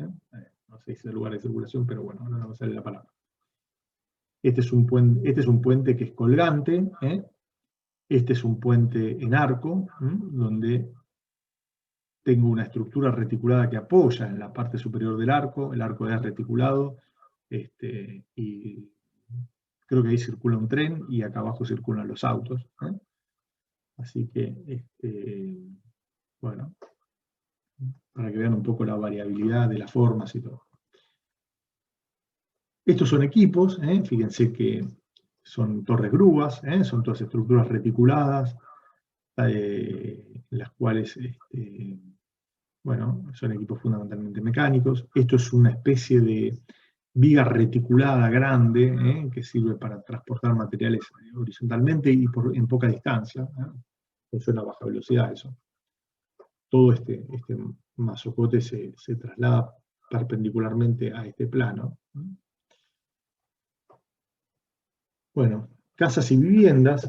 No se dice lugar de circulación, pero bueno, ahora no me sale la palabra. Este es un puente que es colgante. Este es un puente en arco, donde tengo una estructura reticulada que apoya en la parte superior del arco. El arco es reticulado. Y creo que ahí circula un tren y acá abajo circulan los autos. Así que, bueno, para que vean un poco la variabilidad de las formas y todo. Estos son equipos, fíjense que son torres grúas, son todas estructuras reticuladas, las cuales, son equipos fundamentalmente mecánicos. Esto es una especie de viga reticulada grande, que sirve para transportar materiales horizontalmente y en poca distancia. Funciona a baja velocidad eso. Todo este mazocote se traslada perpendicularmente a este plano. Bueno, casas y viviendas,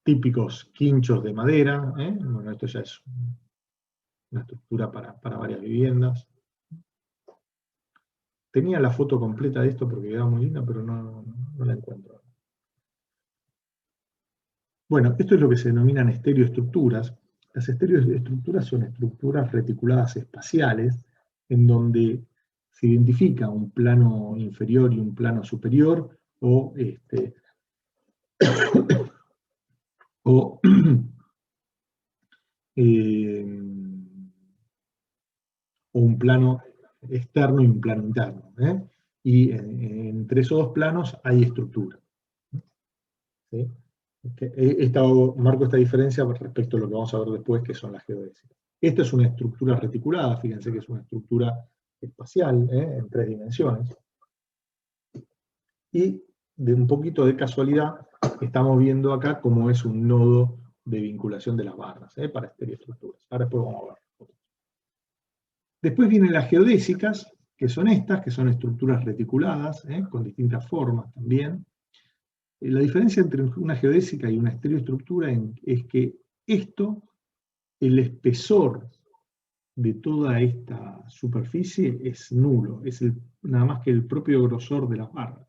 típicos quinchos de madera. Bueno, esto ya es una estructura para varias viviendas. Tenía la foto completa de esto porque quedaba muy linda, pero no la encuentro. Bueno, esto es lo que se denominan estereoestructuras. Las estereoestructuras son estructuras reticuladas espaciales, en donde se identifica un plano inferior y un plano superior, o un plano externo y un plano interno. Y entre esos dos planos hay estructura. ¿Sí? Marco esta diferencia respecto a lo que vamos a ver después, que son las geodésicas. Esta es una estructura reticulada, fíjense que es una estructura espacial, en 3 dimensiones. Y de un poquito de casualidad, estamos viendo acá cómo es un nodo de vinculación de las barras, para estereoestructuras. Ahora después vamos a ver. Después vienen las geodésicas, que son estas, que son estructuras reticuladas, con distintas formas también. La diferencia entre una geodésica y una estereoestructura es que el espesor de toda esta superficie es nulo, es nada más que el propio grosor de las barras.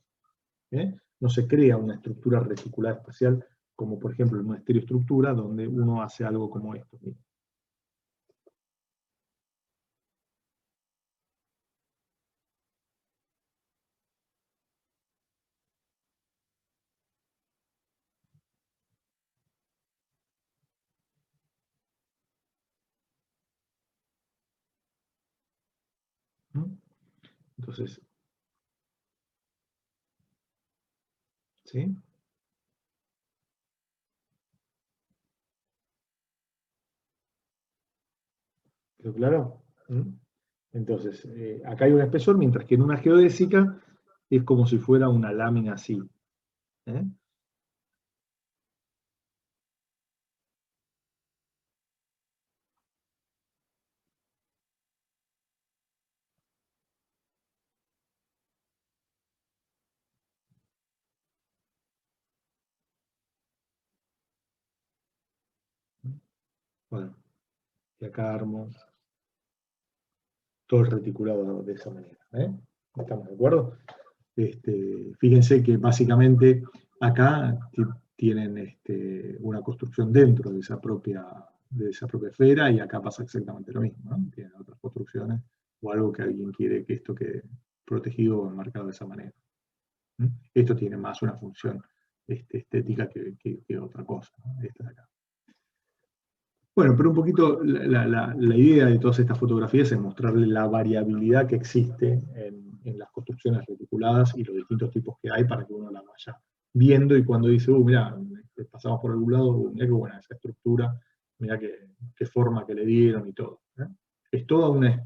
No se crea una estructura reticulada espacial, como por ejemplo en una estereoestructura, donde uno hace algo como esto. Miren. ¿Mm? Entonces, ¿sí? ¿Quedó claro? ¿Mm? Entonces, acá hay un espesor, mientras que en una geodésica es como si fuera una lámina así. ¿Eh? Bueno, y acá armo todo el reticulado de esa manera. ¿Eh? ¿Estamos de acuerdo? Fíjense que básicamente acá tienen una construcción dentro de esa propia esfera, y acá pasa exactamente lo mismo, ¿no? Tienen otras construcciones o algo que alguien quiere que esto quede protegido o enmarcado de esa manera. ¿Mm? Esto tiene más una función estética que otra cosa, ¿no? Esta de acá. Bueno, pero un poquito la idea de todas estas fotografías es mostrarle la variabilidad que existe en las construcciones reticuladas y los distintos tipos que hay para que uno las vaya viendo, y cuando dice, mirá, pasamos por algún lado, mirá qué buena esa estructura, mirá qué forma que le dieron y todo. ¿Eh? Es toda una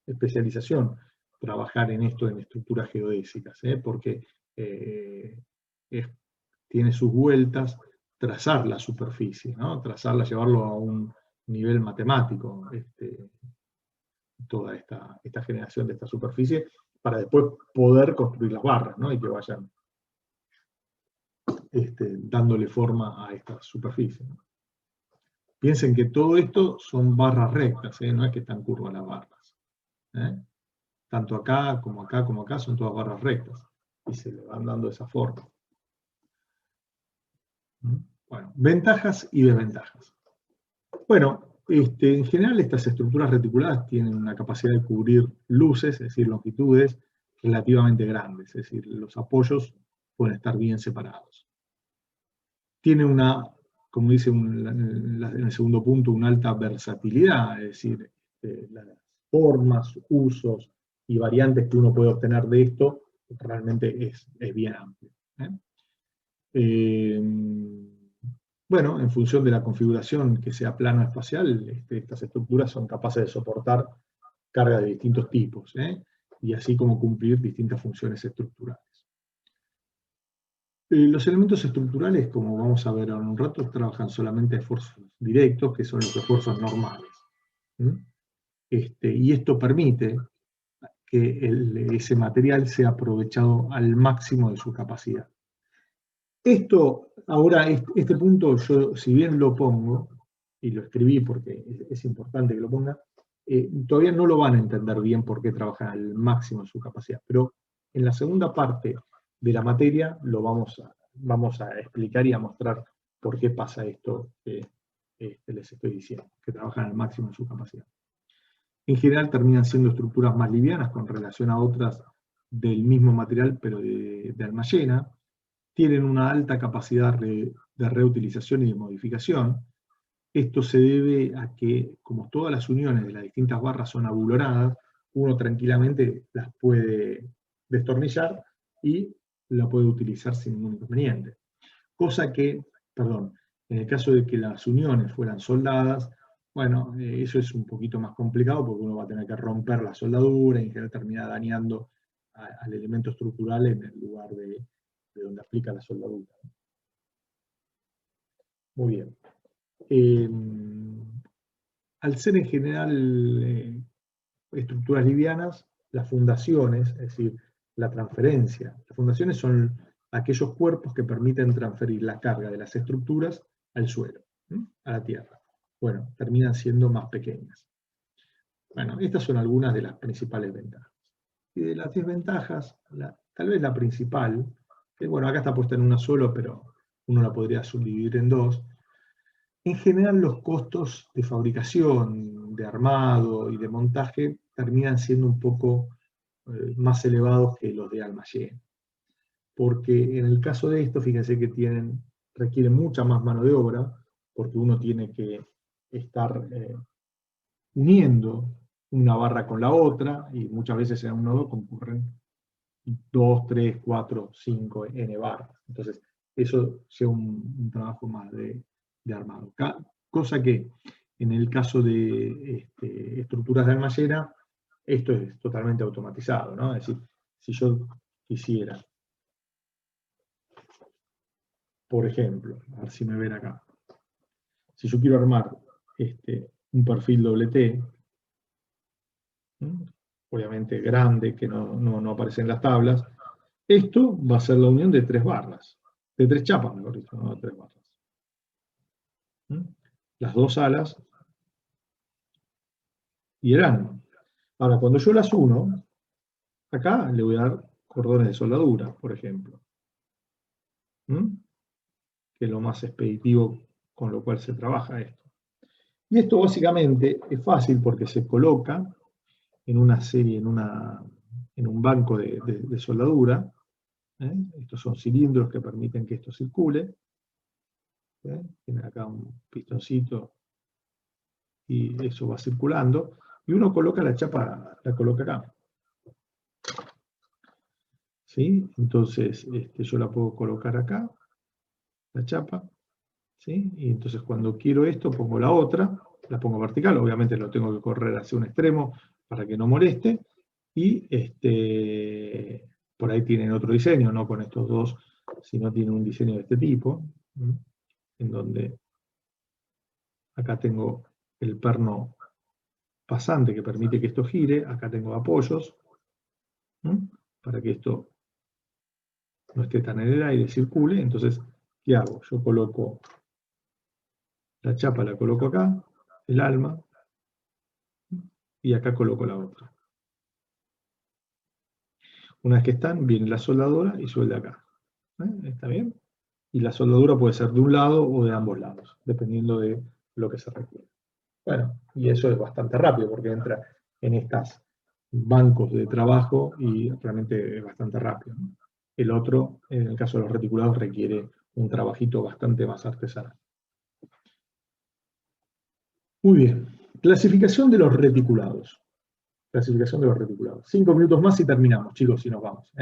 especialización trabajar en esto, en estructuras geodésicas, porque tiene sus vueltas trazar la superficie, ¿no? Trazarla, llevarlo a un nivel matemático, toda esta generación de esta superficie, para después poder construir las barras, ¿no? Y que vayan dándole forma a esta superficie, ¿no? Piensen que todo esto son barras rectas, no es que están curvas las barras. Tanto acá, como acá, como acá, son todas barras rectas, y se le van dando esa forma. Bueno, ventajas y desventajas. Bueno, en general estas estructuras reticuladas tienen una capacidad de cubrir luces, es decir, longitudes relativamente grandes, es decir, los apoyos pueden estar bien separados. Tiene una, como dice en el segundo punto, una alta versatilidad, es decir, las formas, usos y variantes que uno puede obtener de esto realmente es bien amplio. Bueno, en función de la configuración que sea plano espacial, estas estructuras son capaces de soportar cargas de distintos tipos, y así como cumplir distintas funciones estructurales. Los elementos estructurales, como vamos a ver ahora en un rato, trabajan solamente a esfuerzos directos, que son los esfuerzos normales. Y esto permite que ese material sea aprovechado al máximo de su capacidad. Esto, ahora, este punto, yo si bien lo pongo, y lo escribí porque es importante que lo ponga, todavía no lo van a entender bien por qué trabajan al máximo de su capacidad, pero en la segunda parte de la materia lo vamos a explicar y a mostrar por qué pasa esto que les estoy diciendo, que trabajan al máximo de su capacidad. En general terminan siendo estructuras más livianas con relación a otras del mismo material, pero de Almayena. Tienen una alta capacidad de reutilización y de modificación. Esto se debe a que, como todas las uniones de las distintas barras son abulonadas, uno tranquilamente las puede destornillar y la puede utilizar sin ningún inconveniente. Cosa que, perdón, en el caso de que las uniones fueran soldadas, bueno, eso es un poquito más complicado porque uno va a tener que romper la soldadura y en general termina dañando al elemento estructural en el lugar de donde aplica la soldadura. Muy bien. Al ser en general estructuras livianas, las fundaciones, es decir, la transferencia, las fundaciones son aquellos cuerpos que permiten transferir la carga de las estructuras al suelo, a la tierra. Bueno, terminan siendo más pequeñas. Bueno, estas son algunas de las principales ventajas. Y de las desventajas, tal vez la principal, que bueno, acá está puesta en una sola, pero uno la podría subdividir en dos. En general los costos de fabricación, de armado y de montaje terminan siendo un poco más elevados que los de Almayena. Porque en el caso de esto, fíjense que requieren mucha más mano de obra, porque uno tiene que estar uniendo una barra con la otra, y muchas veces en un nodo concurren 2, 3, 4, 5, n barras. Entonces, eso lleva un trabajo más de armado. Cosa que en el caso de estructuras de almacena, esto es totalmente automatizado, ¿no? Es decir, si yo quisiera, por ejemplo, a ver si me ven acá, si yo quiero armar un perfil doble-T, obviamente grande, que no aparece en las tablas, esto va a ser la unión de 3 barras, de 3 chapas, mejor dicho, no de 3 barras. Las 2 alas y el alma. Ahora, cuando yo las uno, acá le voy a dar cordones de soldadura, por ejemplo. Que es lo más expeditivo con lo cual se trabaja esto. Y esto básicamente es fácil porque se coloca en una serie, en un banco de soldadura. Estos son cilindros que permiten que esto circule. Tiene acá un pistoncito y eso va circulando. Y uno coloca la chapa, la coloca acá. ¿Sí? Entonces yo la puedo colocar acá, la chapa. ¿Sí? Y entonces cuando quiero esto pongo la otra, la pongo vertical, obviamente lo tengo que correr hacia un extremo para que no moleste, y por ahí tienen otro diseño, no con estos dos, sino tienen un diseño de este tipo, en donde acá tengo el perno pasante que permite que esto gire, acá tengo apoyos, para que esto no esté tan en el aire, circule. Entonces, ¿qué hago? Yo coloco la chapa, la coloco acá, el alma, y acá coloco la otra. Una vez que están, viene la soldadora y suelda acá. ¿Está bien? Y la soldadura puede ser de un lado o de ambos lados, dependiendo de lo que se requiere. Bueno, y eso es bastante rápido, porque entra en estos bancos de trabajo y realmente es bastante rápido, ¿no? El otro, en el caso de los reticulados, requiere un trabajito bastante más artesanal. Muy bien. Clasificación de los reticulados. Clasificación de los reticulados. 5 minutos más y terminamos, chicos, y nos vamos.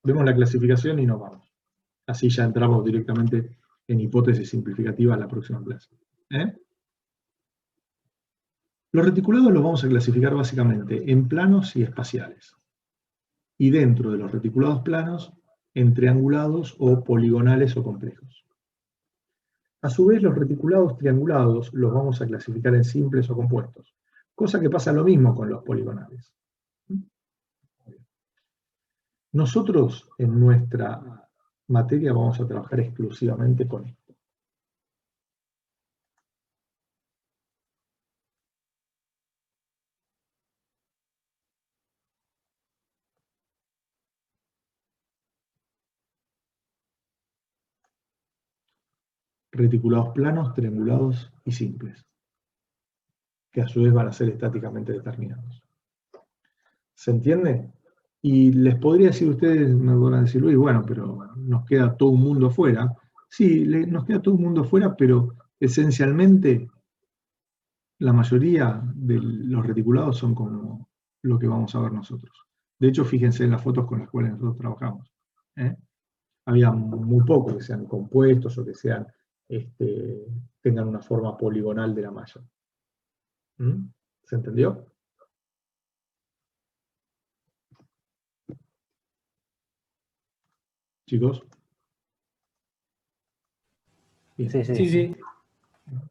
Vemos la clasificación y nos vamos. Así ya entramos directamente en hipótesis simplificativas la próxima clase. Los reticulados los vamos a clasificar básicamente en planos y espaciales. Y dentro de los reticulados planos, en triangulados o poligonales o complejos. A su vez, los reticulados triangulados los vamos a clasificar en simples o compuestos, cosa que pasa lo mismo con los poligonales. Nosotros en nuestra materia vamos a trabajar exclusivamente con esto. Reticulados planos, triangulados y simples, que a su vez van a ser estáticamente determinados. ¿Se entiende? Y les podría decir, ustedes me van a decir, Luis, bueno, pero nos queda todo un mundo afuera. Sí, nos queda todo un mundo afuera, pero esencialmente la mayoría de los reticulados son como lo que vamos a ver nosotros. De hecho, fíjense en las fotos con las cuales nosotros trabajamos. Había muy pocos que sean compuestos o que sean tengan una forma poligonal de la malla. ¿Se entendió? Chicos. Bien. Sí.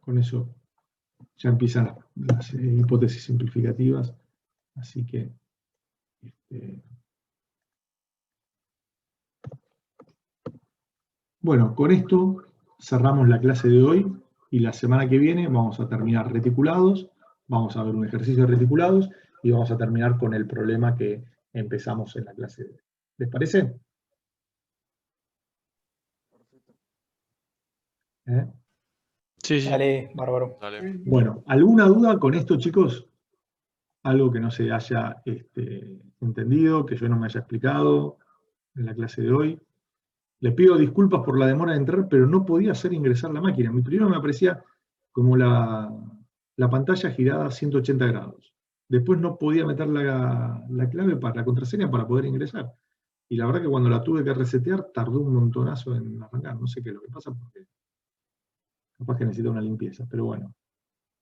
Con eso ya empiezan las hipótesis simplificativas, así que bueno, con esto cerramos la clase de hoy y la semana que viene vamos a terminar reticulados, vamos a ver un ejercicio de reticulados y vamos a terminar con el problema que empezamos en la clase de hoy. ¿Les parece? Sí. Dale, bárbaro. Dale. Bueno, ¿alguna duda con esto, chicos? Algo que no se haya entendido, que yo no me haya explicado en la clase de hoy. Les pido disculpas por la demora de entrar, pero no podía hacer ingresar la máquina. Primero me aparecía como la pantalla girada a 180 grados. después no podía meter la clave para la contraseña para poder ingresar. Y la verdad que cuando la tuve que resetear, tardó un montonazo en arrancar. No sé qué es lo que pasa, porque capaz que necesita una limpieza. Pero bueno,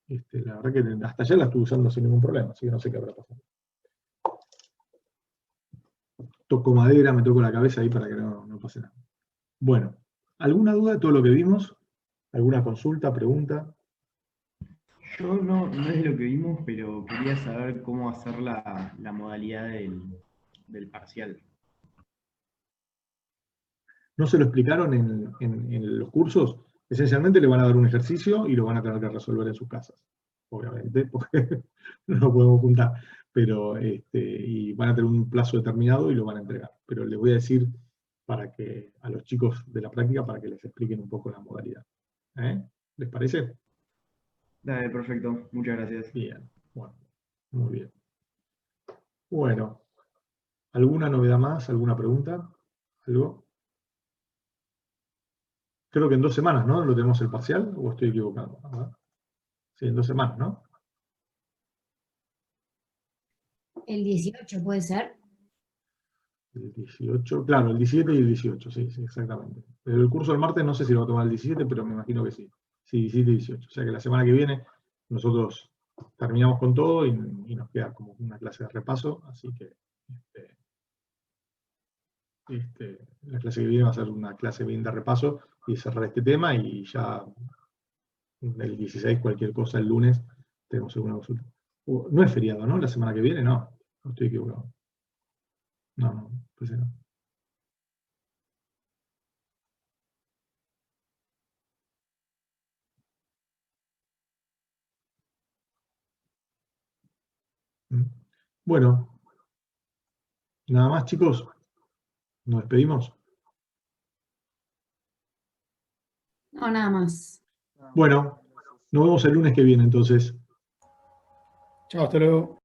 la verdad que hasta allá la estuve usando sin ningún problema, así que no sé qué habrá pasado. Toco madera, me toco la cabeza ahí para que no pase nada. Bueno, ¿alguna duda de todo lo que vimos? ¿Alguna consulta, pregunta? Yo no es lo que vimos, pero quería saber cómo hacer la modalidad del parcial. ¿No se lo explicaron en los cursos? Esencialmente le van a dar un ejercicio y lo van a tener que resolver en sus casas, obviamente, porque no lo podemos juntar. Pero, y van a tener un plazo determinado y lo van a entregar. Pero les voy a decir a los chicos de la práctica para que les expliquen un poco la modalidad. ¿Les parece? Dale, perfecto. Muchas gracias. Bien, bueno, muy bien. Bueno, ¿alguna novedad más? ¿Alguna pregunta? ¿Algo? Creo que en 2 semanas, ¿no? ¿Lo tenemos el parcial? ¿O estoy equivocado? ¿Verdad? Sí, en 2 semanas, ¿no? El 18 puede ser. El 18, claro, el 17 y el 18, sí, exactamente. Pero el curso del martes no sé si lo va a tomar el 17, pero me imagino que sí. Sí, 17 y 18. O sea que la semana que viene nosotros terminamos con todo y nos queda como una clase de repaso, así que la clase que viene va a ser una clase bien de repaso y cerrar este tema y ya el 16 cualquier cosa el lunes tenemos alguna consulta. No es feriado, ¿no? La semana que viene, no estoy equivocado. No, pues no. Bueno, nada más, chicos. Nos despedimos. No, nada más. Bueno, nos vemos el lunes que viene, entonces. Chao, hasta luego.